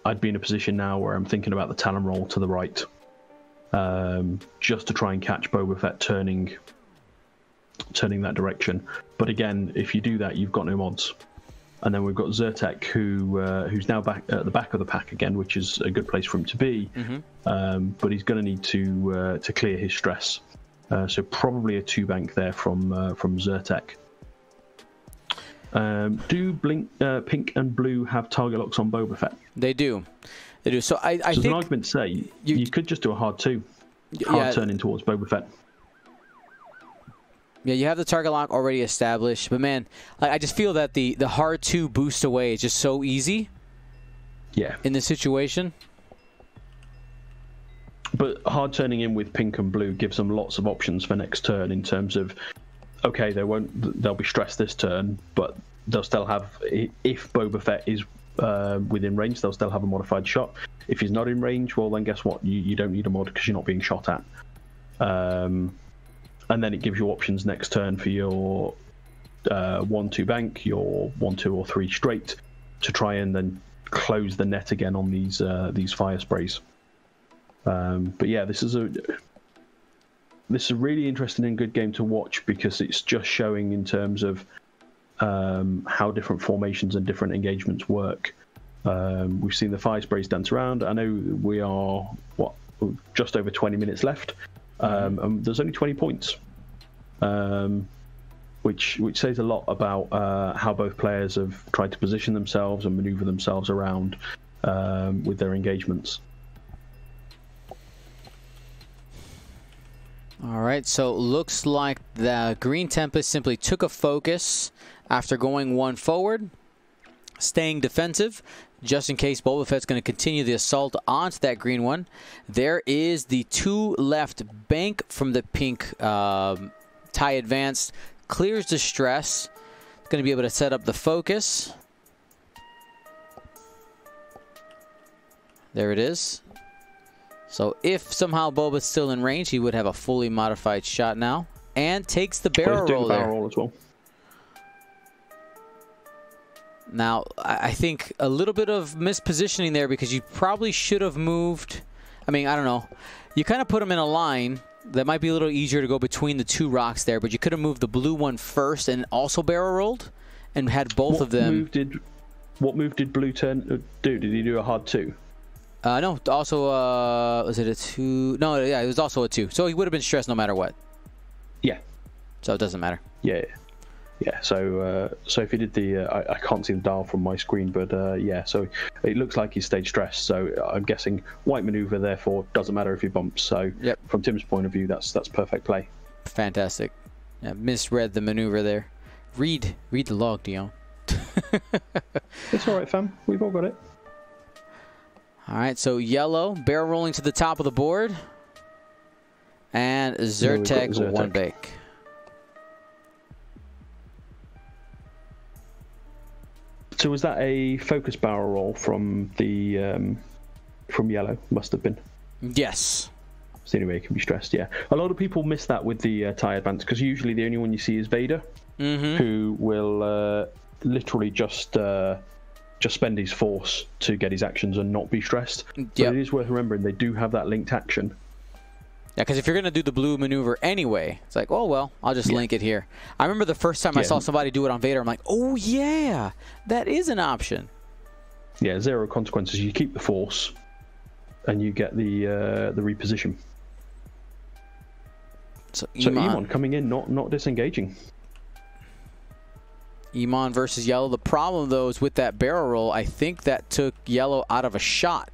I'd be in a position now where I'm thinking about the Talon roll to the right, just to try and catch Boba Fett turning that direction. But again, if you do that, you've got no mods. And then we've got Zyrtec, who's now back at the back of the pack again, which is a good place for him to be. But he's going to need to clear his stress. So probably a 2-bank there from Zyrtec. Do Pink and Blue have target locks on Boba Fett? They do. They do. So I think... an argument to say, you could just do a hard 2. Hard turning towards Boba Fett. Yeah, you have the target lock already established. But, man, I just feel that the hard 2 boost away is just so easy. Yeah. In this situation. But hard turning in with Pink and Blue gives them lots of options for next turn in terms of, okay, they'll be stressed this turn, but they'll still have, if Boba Fett is within range, they'll still have a modified shot. If he's not in range, well, then guess what? You don't need a mod because you're not being shot at. And then it gives you options next turn for your 1-2 bank, your 1-2 or 3 straight, to try and then close the net again on these fire sprays. But yeah, this is a really interesting and good game to watch because it's just showing in terms of how different formations and different engagements work. We've seen the fire sprays dance around. I know we are just over 20 minutes left, and there's only 20 points, which says a lot about how both players have tried to position themselves and maneuver themselves around with their engagements. All right, so looks like the Green Tempest simply took a focus after going 1 forward, staying defensive, just in case Boba Fett's going to continue the assault onto that green one. There is the 2 left bank from the Pink TIE Advanced. Clears the stress. Going to be able to set up the focus. There it is. So if somehow Boba's still in range, he would have a fully modified shot now. And takes the barrel roll there. Barrel roll as well. Now, I think a little bit of mispositioning there because you probably should have moved. I mean, I don't know. You kind of put them in a line. That might be a little easier to go between the 2 rocks there, but you could have moved the blue one first and also barrel rolled and had both of them. What move did Blue do? Did he do a hard 2? No, also, was it a 2? No, yeah, it was also a 2. So he would have been stressed no matter what. Yeah. So it doesn't matter. Yeah. Yeah, so if he did the... I can't see the dial from my screen, but yeah, so it looks like he stayed stressed. So I'm guessing white maneuver, therefore, doesn't matter if he bumps. So yep. From Tim's point of view, that's perfect play. Fantastic. Yeah, misread the maneuver there. Read the log, Dion. It's all right, fam. We've all got it. All right, so yellow, barrel rolling to the top of the board. And Zyrtec, 1 bank. So was that a focus barrel roll from the from yellow, must have been. Yes. It's the only way it can be stressed, yeah. A lot of people miss that with the tie advance, because usually the only one you see is Vader, who will literally just spend his force to get his actions and not be stressed. But it is worth remembering they do have that linked action. Yeah, because if you're going to do the blue maneuver anyway, it's like, oh, well, I'll just link it here. I remember the first time I saw somebody do it on Vader, I'm like, oh, yeah, that is an option. Yeah, 0 consequences. You keep the force, and you get the reposition. So Emon coming in, not disengaging. Emon versus Yellow. The problem, though, is with that barrel roll, I think that took Yellow out of a shot.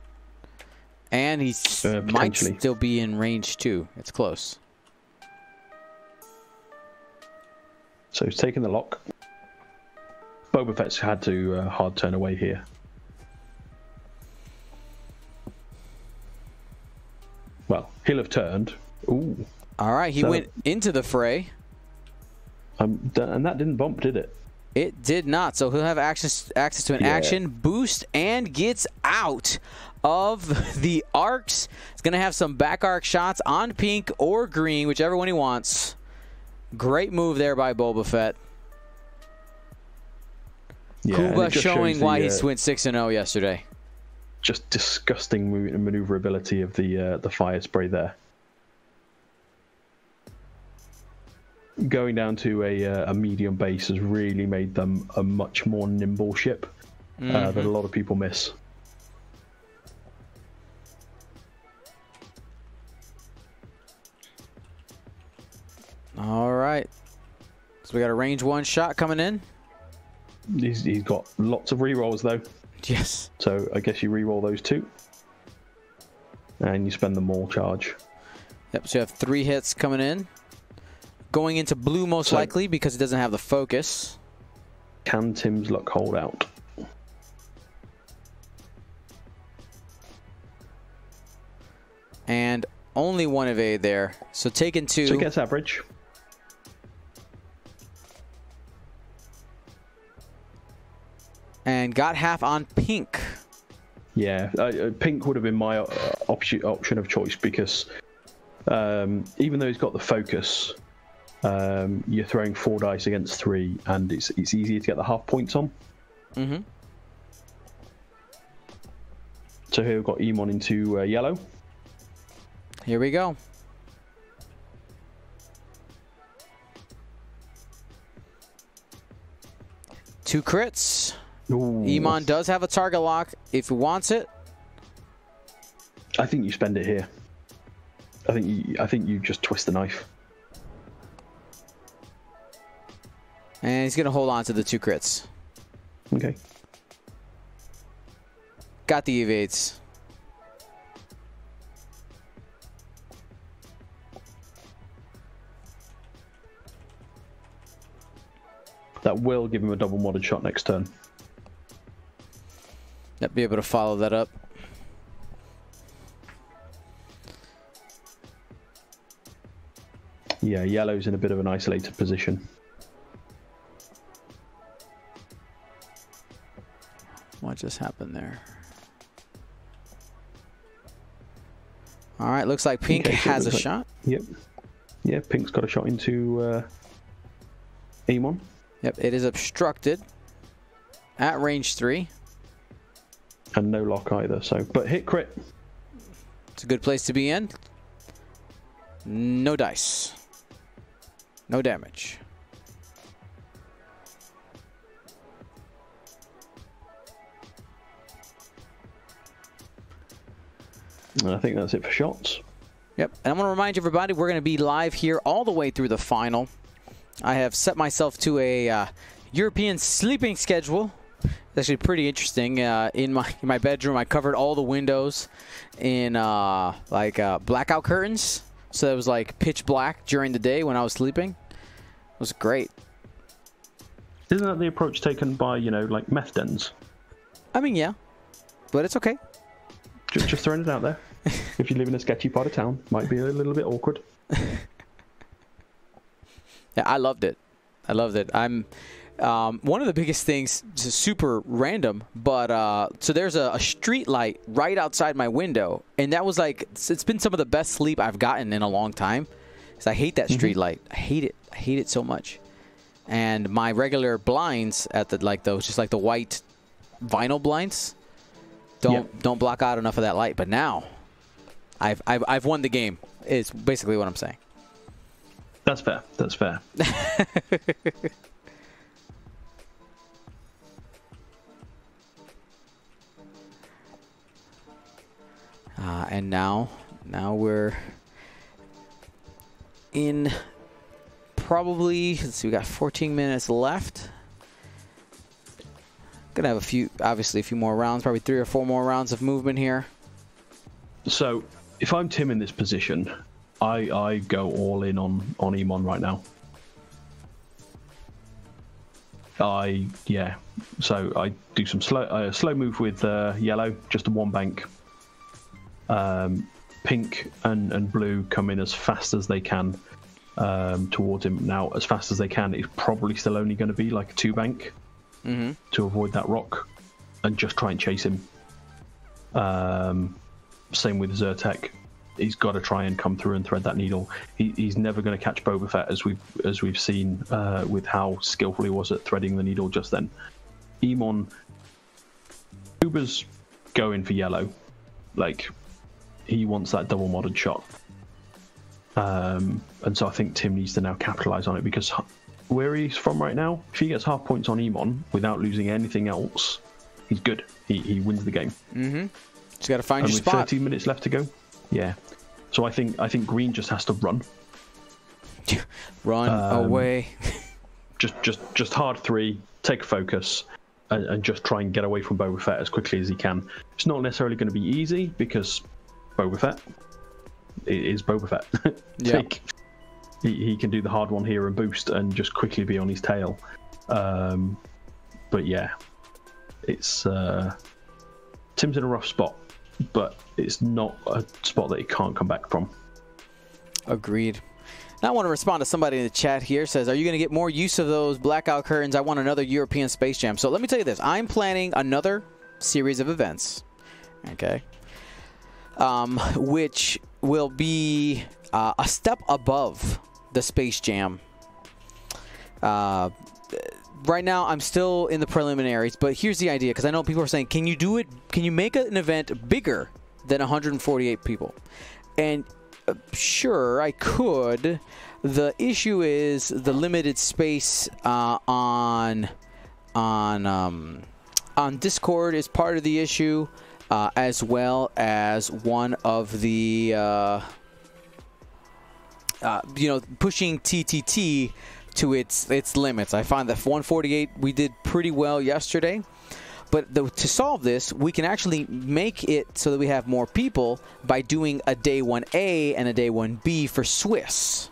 And he might still be in range, too. It's close. So he's taking the lock. Boba Fett's had to hard turn away here. Well, he'll have turned. Ooh. All right, he went into the fray. And that didn't bump, did it? It did not. So he'll have access to an action boost and gets out of the arcs. He's going to have some back arc shots on pink or green, whichever one he wants. Great move there by Boba Fett. Yeah, Kuba showing why he went 6-0 yesterday. Just disgusting maneuverability of the fire spray there. Going down to a medium base has really made them a much more nimble ship that a lot of people miss. All right. So we got a range 1 shot coming in. He's got lots of rerolls though. Yes. So I guess you reroll those 2. And you spend the maul charge. Yep, so you have 3 hits coming in. Going into blue most likely because it doesn't have the focus. Can Tim's luck hold out? And only 1 evade there. So taking 2. So it gets average. And got half on pink. Yeah, pink would have been my option of choice because even though he's got the focus, you're throwing 4 dice against 3, and it's easier to get the half points on. So here we've got Emon into yellow. Here we go. Two crits. Ooh. Emon does have a target lock if he wants it. I think you spend it here. I think you just twist the knife. And he's going to hold on to the 2 crits. Okay. Got the evades. That will give him a double modded shot next turn. Yep, be able to follow that up. Yeah, yellow's in a bit of an isolated position. What just happened there? All right, looks like pink has a shot. Yep. Yeah, pink's got a shot into Emon. Yep, it is obstructed at range 3. And no lock either, so but hit crit. It's a good place to be in. No dice. No damage. And I think that's it for shots. Yep, and I'm going to remind everybody we're going to be live here all the way through the final. I have set myself to a European sleeping schedule. It's actually pretty interesting. In my bedroom, I covered all the windows in blackout curtains, so it was like pitch black during the day when I was sleeping. It was great. Isn't that the approach taken by, like meth dens? I mean, yeah, but it's okay. Just throwing it out there. If you live in a sketchy part of town, might be a little bit awkward. Yeah, I loved it. I loved it. One of the biggest things, this is super random, but so there's a street light right outside my window, and that was like, it's been some of the best sleep I've gotten in a long time. Because I hate that street light. I hate it. I hate it so much. And my regular blinds at the those just like the white vinyl blinds don't block out enough of that light. But now I've won the game. Is basically what I'm saying. That's fair. That's fair. And now we're in probably, let's see, we got 14 minutes left. Gonna have obviously a few more rounds, probably 3 or 4 more rounds of movement here. So if I'm Tim in this position, I go all in on Emon right now. So I do some slow move with yellow, just a 1 bank. Pink and blue come in as fast as they can towards him. Now, as fast as they can, it's probably still only going to be like a 2 bank to avoid that rock and just try and chase him. Same with Zyrtec. He's got to try and come through and thread that needle. He's never going to catch Boba Fett, as we've seen with how skillful he was at threading the needle just then. Emon, Kuba's going for yellow. Like, he wants that double modded shot. And so I think Tim needs to now capitalize on it, because where he's from right now, if he gets half points on Emon without losing anything else, he's good. He wins the game. Just got to find your spot. With 13 minutes left to go. Yeah. So I think Green just has to run. Run away. just hard 3, take focus, and just try and get away from Boba Fett as quickly as he can. It's not necessarily going to be easy, because Boba Fett is Boba Fett. He can do the hard one here and boost and just quickly be on his tail. But yeah, it's Tim's in a rough spot, but it's not a spot that he can't come back from. Agreed. Now I want to respond to somebody in the chat here. Says, are you going to get more use of those blackout curtains? I want another European Space Jam. So let me tell you this. I'm planning another series of events. Okay. Which will be a step above the Space Jam. Right now, I'm still in the preliminaries, but here's the idea, because I know people are saying, can you make an event bigger than 148 people? And sure, I could. The issue is the limited space on Discord is part of the issue, as well as one of the pushing TTT to its limits. I find that for 148 we did pretty well yesterday, but to solve this, we can actually make it so that we have more people by doing a day 1A and a day 1B for Swiss.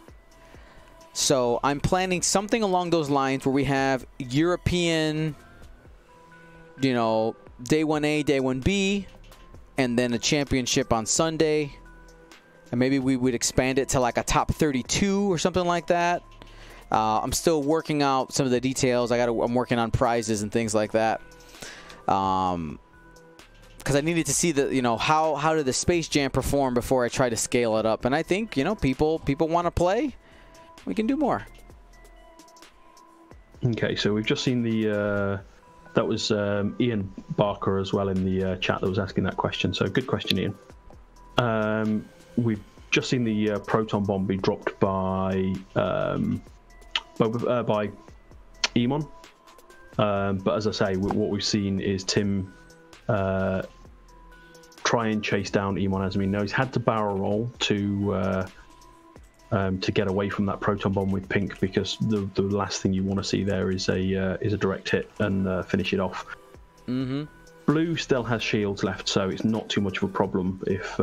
So I'm planning something along those lines where we have European, day 1A, day 1B, and then a championship on Sunday. And maybe we would expand it to like a top 32 or something like that. I'm still working out some of the details. I'm working on prizes and things like that. Because I needed to see how did the Space Jam perform before I try to scale it up. And I think, people want to play. We can do more. Okay, so we've just seen that was Ian Barker as well in the chat that was asking that question. So good question, Ian. We've just seen the proton bomb be dropped by Emon. But as I say, what we've seen is Tim try and chase down Emon as we know. He's had to barrel roll to get away from that proton bomb with Pink, because the last thing you want to see there is a direct hit and finish it off. Blue still has shields left, so it's not too much of a problem if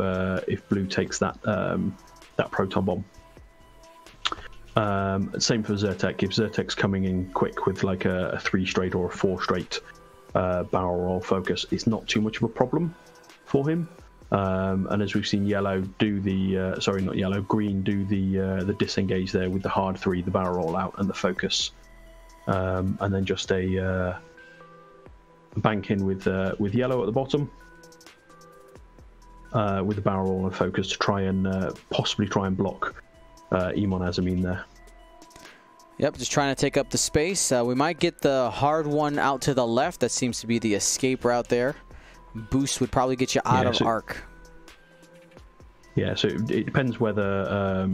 Blue takes that proton bomb. Same for Zyrtec. If Zyrtec's coming in quick with like a 3 straight or a 4 straight barrel roll focus, it's not too much of a problem for him. And as we've seen Green do the disengage there with the hard 3, the barrel roll out, and the focus and then just a bank in with yellow at the bottom, with the barrel roll and focus to try and possibly block Emon Azamine there. Yep, just trying to take up the space. We might get the hard one out to the left. That seems to be the escape route there. Boost would probably get you out of arc. Yeah, so it depends whether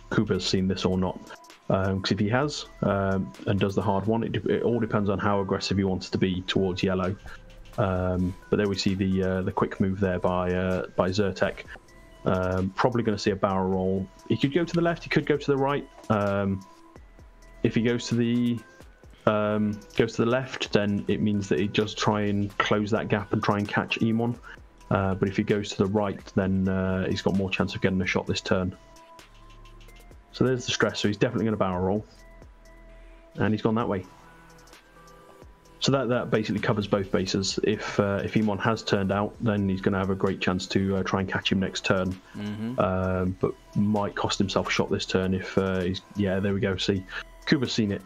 Kuba's seen this or not. Because if he has and does the hard one, it all depends on how aggressive he wants to be towards yellow. But there we see the quick move there by Zyrtec. Probably going to see a barrel roll. He could go to the left. He could go to the right. If he goes to the left, then it means that he does try and close that gap and try and catch Emon. But if he goes to the right, then he's got more chance of getting a shot this turn. So there's the stress. So he's definitely going to barrel roll, and he's gone that way. So that basically covers both bases. If Emon has turned out, then he's going to have a great chance to try and catch him next turn. But might cost himself a shot this turn if he's... Yeah, there we go. See, Kuba's seen it.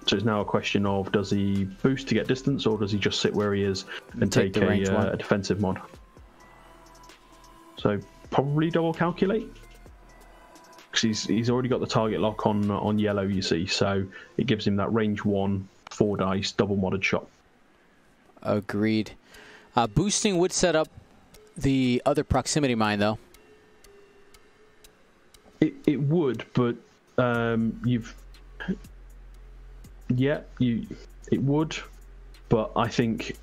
So it's now a question of, does he boost to get distance, or does he just sit where he is and take a defensive mod? So probably double calculate, because he's already got the target lock on yellow, you see. So it gives him that range 1, 4 dice, double modded shot. Agreed. Boosting would set up the other proximity mine, though. It would, but it would, but I think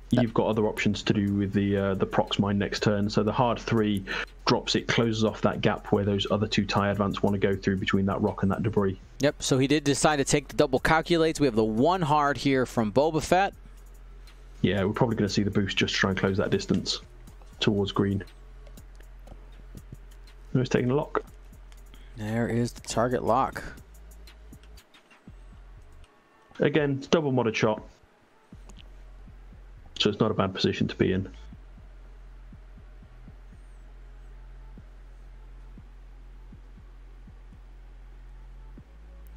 you've got other options to do with the prox mine next turn. So the hard 3 drops it, closes off that gap where those other 2 tie advance want to go through between that rock and that debris. Yep, so he did decide to take the double calculates. We have the 1 hard here from Boba Fett. Yeah, we're probably going to see the boost just to try and close that distance towards green. He's taking a lock. There is the target lock. Again, it's double modded shot, so it's not a bad position to be in.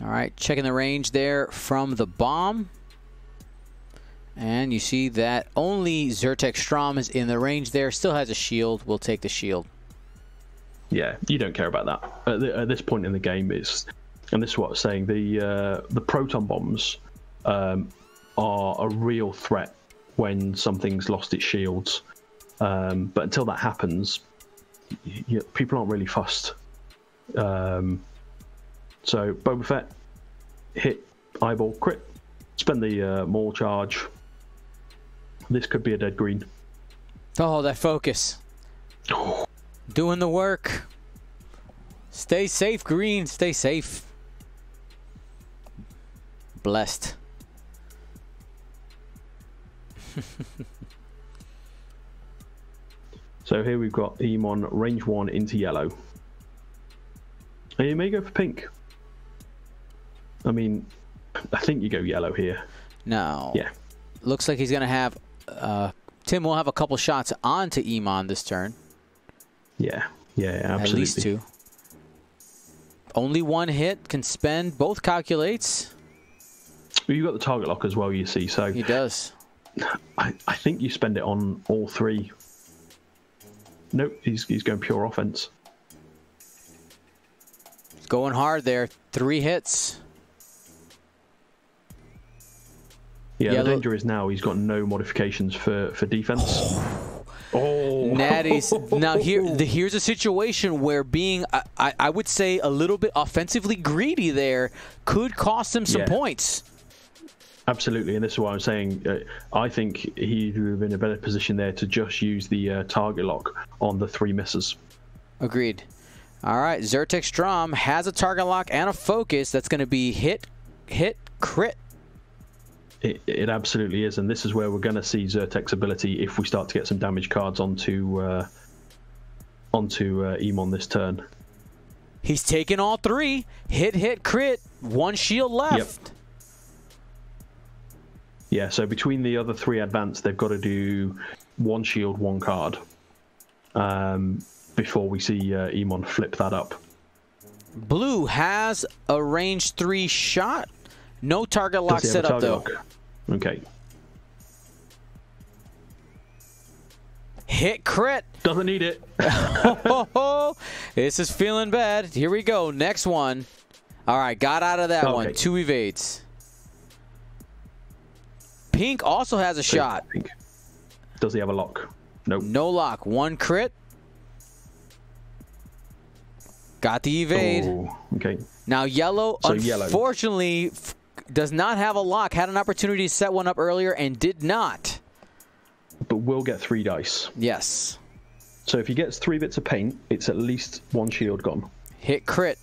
All right, checking the range there from the bomb. And you see that only Zyrtec Strom is in the range there. Still has a shield. We'll take the shield. Yeah, you don't care about that. At this point in the game, and this is what I was saying, the proton bombs are a real threat when something's lost its shields. But until that happens, people aren't really fussed. So Boba Fett, hit, eyeball, crit, spend the maul charge. This could be a dead green. Oh, that focus. Doing the work. Stay safe, green. Stay safe. Blessed. So here we've got Emon range 1 into yellow. And you may go for pink. I mean, I think you go yellow here. No. Yeah. Looks like he's going to have... Tim will have a couple shots onto Emon this turn. Yeah, absolutely. At least 2. Only 1 hit, can spend both calculates. Well, you've got the target lock as well, you see. So he does. I think you spend it on all 3. Nope, he's going pure offense. He's going hard there. 3 hits. Yeah, the danger is now he's got no modifications for defense. Oh, Natty's. Now here's a situation where being, I would say, a little bit offensively greedy there could cost him some points. Absolutely, and this is why I'm saying I think he would have been in a better position there to just use the target lock on the 3 misses. Agreed. All right, Zyrtec Strom has a target lock and a focus. That's going to be hit, crit. It absolutely is, and this is where we're going to see Zyrtec's ability if we start to get some damage cards onto Emon this turn. He's taken all 3. Hit, crit. 1 shield left. Yep. Yeah, so between the other 3 advance, they've got to do 1 shield, 1 card before we see Emon flip that up. Blue has a range 3 shot. No target lock set up, though. Okay. Hit crit. Doesn't need it. This is feeling bad. Here we go. Next one. All right, got out of that one. 2 evades. Pink also has a shot. Pink. Does he have a lock? Nope. No lock. 1 crit. Got the evade. Oh, okay. Now yellow, so unfortunately, does not have a lock. Had an opportunity to set one up earlier and did not. But will get 3 dice. Yes. So if he gets 3 bits of paint, it's at least 1 shield gone. Hit crit.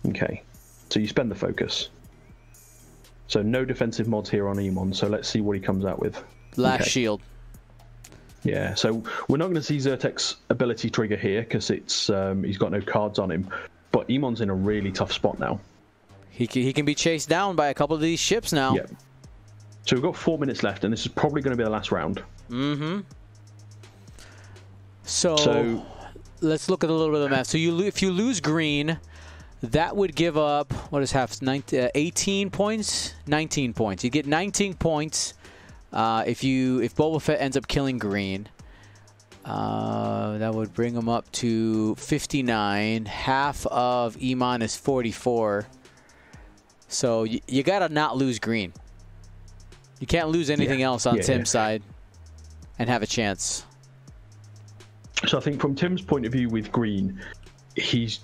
Okay. So you spend the focus. So no defensive mods here on Emon, so let's see what he comes out with. Last shield. Yeah, so we're not going to see Zyrtek's ability trigger here because it's he's got no cards on him. But Emon's in a really tough spot now. He can be chased down by a couple of these ships now. Yeah. So we've got 4 minutes left, and this is probably going to be the last round. Mm-hmm. So let's look at a little bit of the math. So if you lose green, that would give up, what is half, 18 points? 19 points. You get 19 points if Boba Fett ends up killing green. That would bring him up to 59. Half of Emon is 44. So you got to not lose green. You can't lose anything else on Tim's side and have a chance. So I think from Tim's point of view with green, he's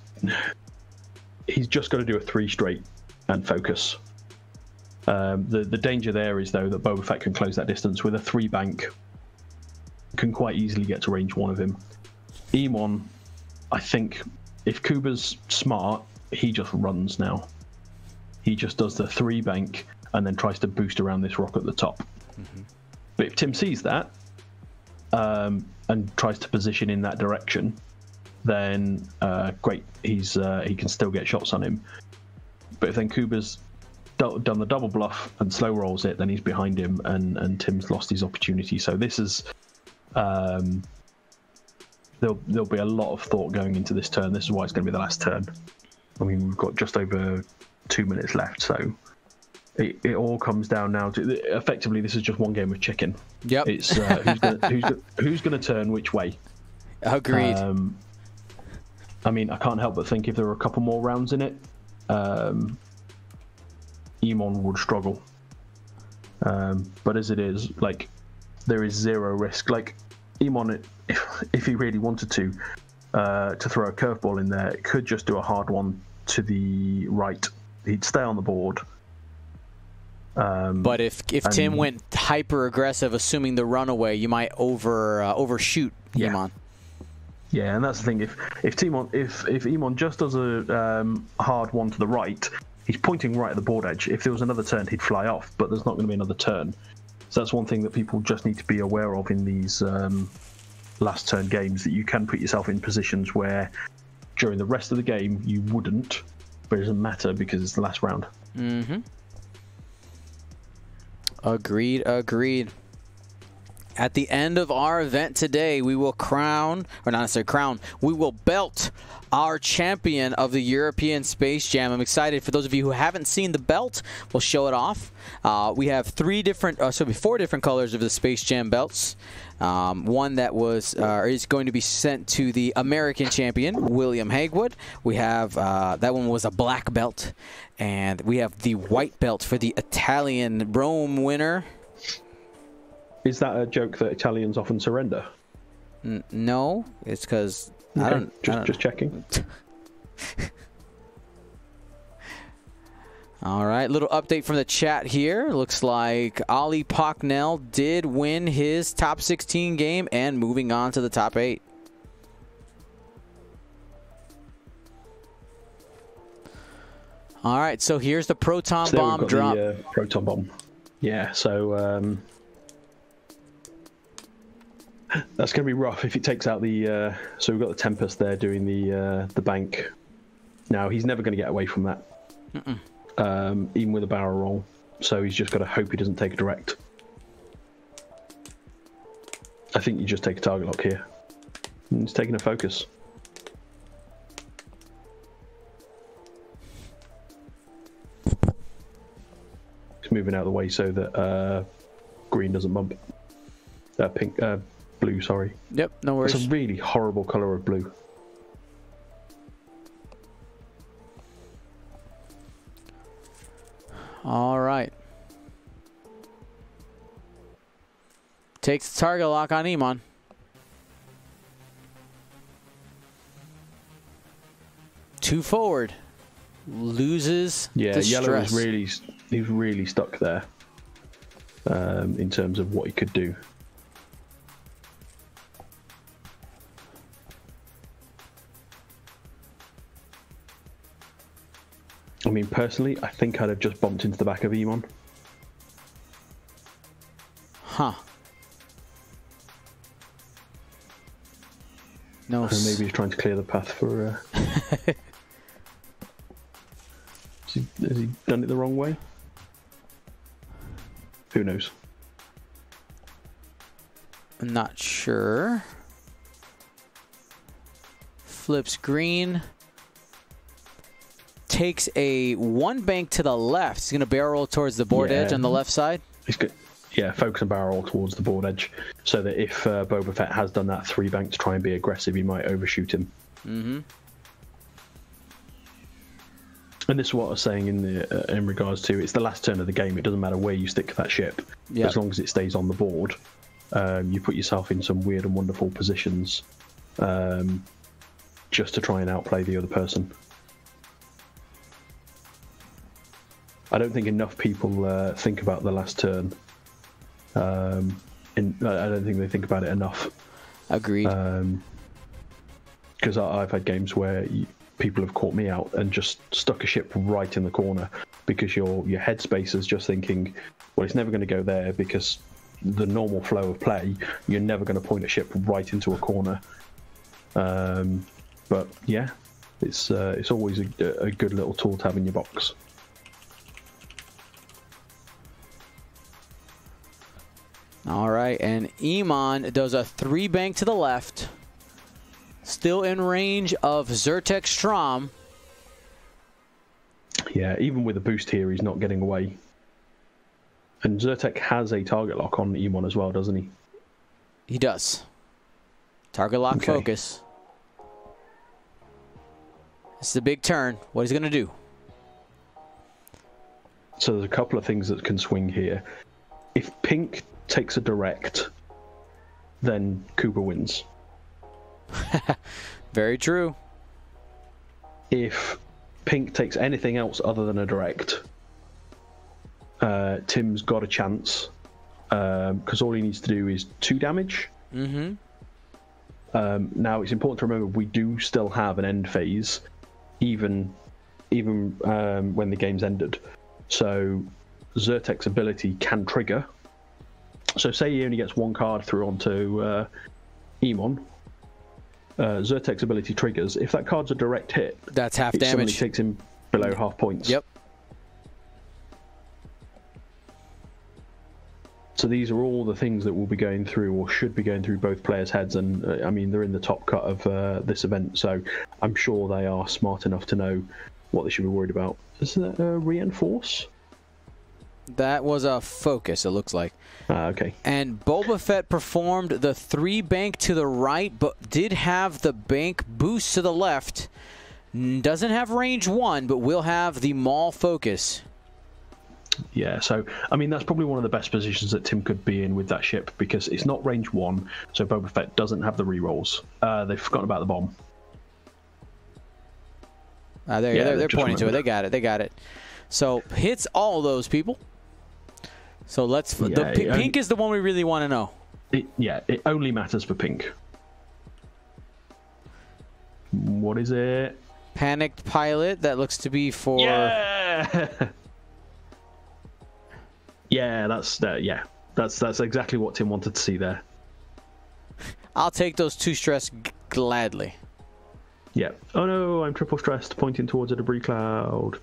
just got to do a 3 straight and focus. The danger there is, though, that Boba Fett can close that distance with a 3 bank. Can quite easily get to range 1 of him. Emon, I think, if Kuba's smart, he just runs now. He just does the 3 bank and then tries to boost around this rock at the top. Mm-hmm. But if Tim sees that and tries to position in that direction, then great, he can still get shots on him. But if then Kuba's done the double bluff and slow rolls it, then he's behind him, and Tim's lost his opportunity. So this is there'll be a lot of thought going into this turn. This is why it's going to be the last turn. I mean, we've got just over 2 minutes left, so it all comes down now to effectively this is just one game of chicken. Yep. It's who's going to turn which way. Agreed. I mean, I can't help but think if there were a couple more rounds in it, Emon would struggle. But as it is, like, there is 0 risk. Like, Emon, if he really wanted to throw a curveball in there, it could just do a hard one to the right. He'd stay on the board. But if Tim went hyper aggressive, assuming the runaway, you might overshoot Emon. Yeah, and that's the thing. If Emon just does a hard one to the right, he's pointing right at the board edge. If there was another turn, he'd fly off, but there's not going to be another turn. So that's one thing that people just need to be aware of in these last turn games, that you can put yourself in positions where during the rest of the game you wouldn't, but it doesn't matter because it's the last round. Mm-hmm. Agreed. At the end of our event today, we will crown, or not necessarily crown, we will belt our champion of the European Space Jam. I'm excited. For those of you who haven't seen the belt, we'll show it off. We have 4 different colors of the Space Jam belts. One that was is going to be sent to the American champion, William Hagwood. We have that one was a black belt, and we have the white belt for the Italian Rome winner. Is that a joke that Italians often surrender? No, it's because okay. I don't. Just checking. All right, little update from the chat here. Looks like Ali Pocknell did win his top 16 game and moving on to the top 8. All right, so here's the proton bomb drop. The proton bomb. Yeah, so that's going to be rough if it takes out the. So we've got the Tempest there doing the bank. Now he's never going to get away from that. Even with a barrel roll, so he's just got to hope he doesn't take a direct. I think you just take a target lock here. And he's taking a focus. moving out of the way so that green doesn't bump. Blue, sorry. Yep, no worries. It's a really horrible colour of blue. All right. Takes the target lock on Iman. Two forward. Loses the yellow stress. he's really stuck there in terms of what he could do. I mean, personally, I think I'd have just bumped into the back of Iman. Huh. No. And maybe he's trying to clear the path for... Has he done it the wrong way? Who knows? I'm not sure. Flips green. Takes a one bank to the left. He's going to barrel roll towards the board edge on the left side. He's good. Yeah, focus and barrel roll towards the board edge, so that if Boba Fett has done that 3 bank to try and be aggressive, he might overshoot him. Mm-hmm. And this is what I was saying in regards to it's the last turn of the game. It doesn't matter where you stick that ship, as long as it stays on the board. You put yourself in some weird and wonderful positions, just to try and outplay the other person. I don't think enough people think about the last turn. I don't think they think about it enough. Agreed. Because I've had games where people have caught me out and just stuck a ship right in the corner because your headspace is just thinking, well, it's never going to go there because the normal flow of play, you're never going to point a ship right into a corner. But yeah, it's always a good little tool to have in your box. All right, and Iman does a 3 bank to the left. Still in range of Zyrtec Strom. Yeah, even with a boost here, he's not getting away. And Zyrtec has a target lock on Iman as well, doesn't he? He does. Target lock focus. This is a big turn. What he's going to do? So there's a couple of things that can swing here. If Pink takes a direct, then Kuba wins. Very true. If Pink takes anything else other than a direct, Tim's got a chance, because all he needs to do is 2 damage. Mm-hmm. Now it's important to remember we do still have an end phase, even when the game's ended. So Zyrtec's ability can trigger. So say he only gets 1 card through onto Iman. Zyrtec's ability triggers. If that card's a direct hit, that's half it damage. It takes him below half points. Yep. So these are all the things that will be going through, or should be going through, both players' heads. And I mean, they're in the top cut of this event, so I'm sure they are smart enough to know what they should be worried about. Is that a reinforce? That was a focus, it looks like. Okay. And Boba Fett performed the 3 bank to the right, but did have the bank boost to the left. Doesn't have range 1, but will have the Maul focus. Yeah, so, I mean, that's probably one of the best positions that Tim could be in with that ship, because it's not range 1, so Boba Fett doesn't have the rerolls. They've forgotten about the bomb. They're pointing to it. They got it. They got it. So, hits all those people. So let's. Pink is the one we really want to know. It only matters for Pink. What is it? Panicked pilot. That looks to be for. Yeah. Yeah, that's exactly what Tim wanted to see there. I'll take those 2 stress gladly. Yeah. Oh no, I'm triple stressed, pointing towards a debris cloud.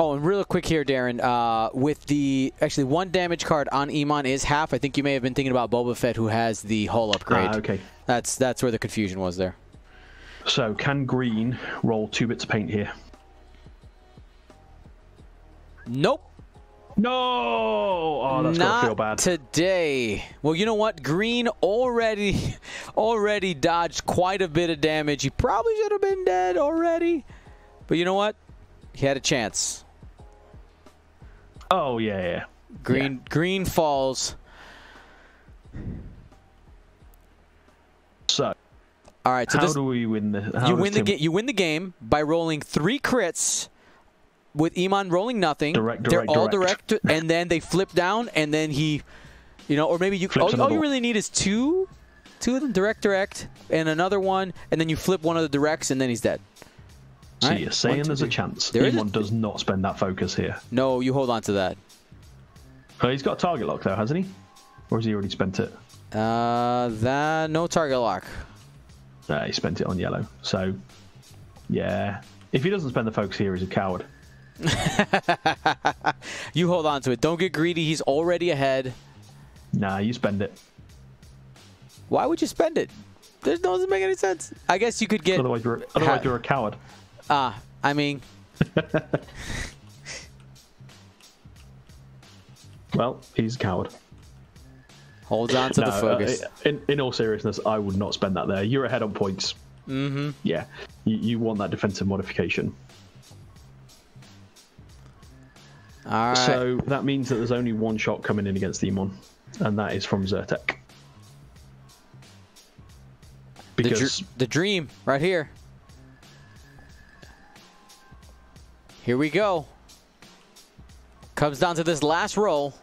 Oh, and real quick here, Darren, with the, actually 1 damage card on Iman is half. I think you may have been thinking about Boba Fett, who has the hull upgrade. Okay. That's where the confusion was there. So, can green roll 2 bits of paint here? Nope. No! Oh, that's got to feel bad. Not today. Well, you know what? Green already dodged quite a bit of damage. He probably should have been dead already. But you know what? He had a chance. Oh, yeah. Green falls. So, all right. So how do we win the? You win the game by rolling 3 crits. With Iman rolling nothing, they're all direct, and then they flip down, and then he, or maybe you. All you really need is two of them, direct, and another one, and then you flip one of the directs, and then he's dead. So you're saying there's a chance Iman does not spend that focus here? No, you hold on to that. He's got a target lock though, hasn't he? Or has he already spent it? No target lock. He spent it on yellow. So, yeah, if he doesn't spend the focus here, he's a coward. You hold on to it. Don't get greedy. He's already ahead. Nah, you spend it. Why would you spend it? Doesn't make any sense. I guess you could get. Otherwise, you're a coward. I mean. Well, he's a coward. Holds on to the focus. In all seriousness, I would not spend that there. You're ahead on points. Mm-hmm. Yeah, you want that defensive modification. All right. So that means that there's only one shot coming in against Iman, and that is from Zyrtec. Because the dream right here. Here we go. Comes down to this last roll.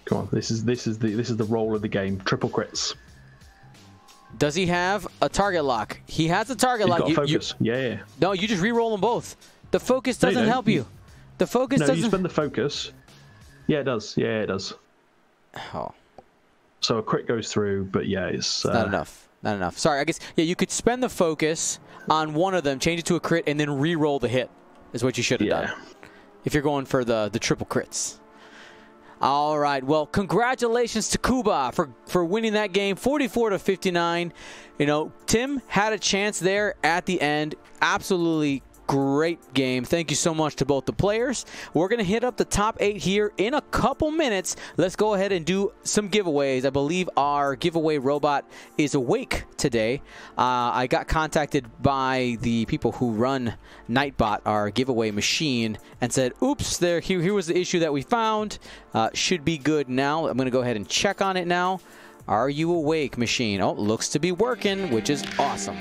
Come on, this is the roll of the game. Triple crits. Does he have a target lock? He has a target lock. He's got focus. Yeah. No, you just re-roll them both. The focus doesn't help you. The focus doesn't. No, you spend the focus. Yeah, it does. Yeah, it does. Oh. So a crit goes through, but yeah, it's not enough. Not enough. Sorry, I guess you could spend the focus on one of them, change it to a crit, and then re-roll the hit. Is what you should have done. If you're going for the triple crits. All right. Well, congratulations to Kuba for winning that game, 44-59. Tim had a chance there at the end. Absolutely great game. Thank you so much to both the players. We're going to hit up the top 8 here in a couple minutes. Let's go ahead and do some giveaways. I believe our giveaway robot is awake today. I got contacted by the people who run Nightbot, our giveaway machine, and said, oops, here was the issue that we found. Should be good now. I'm going to go ahead and check on it now. Are you awake, machine? Oh, looks to be working, which is awesome.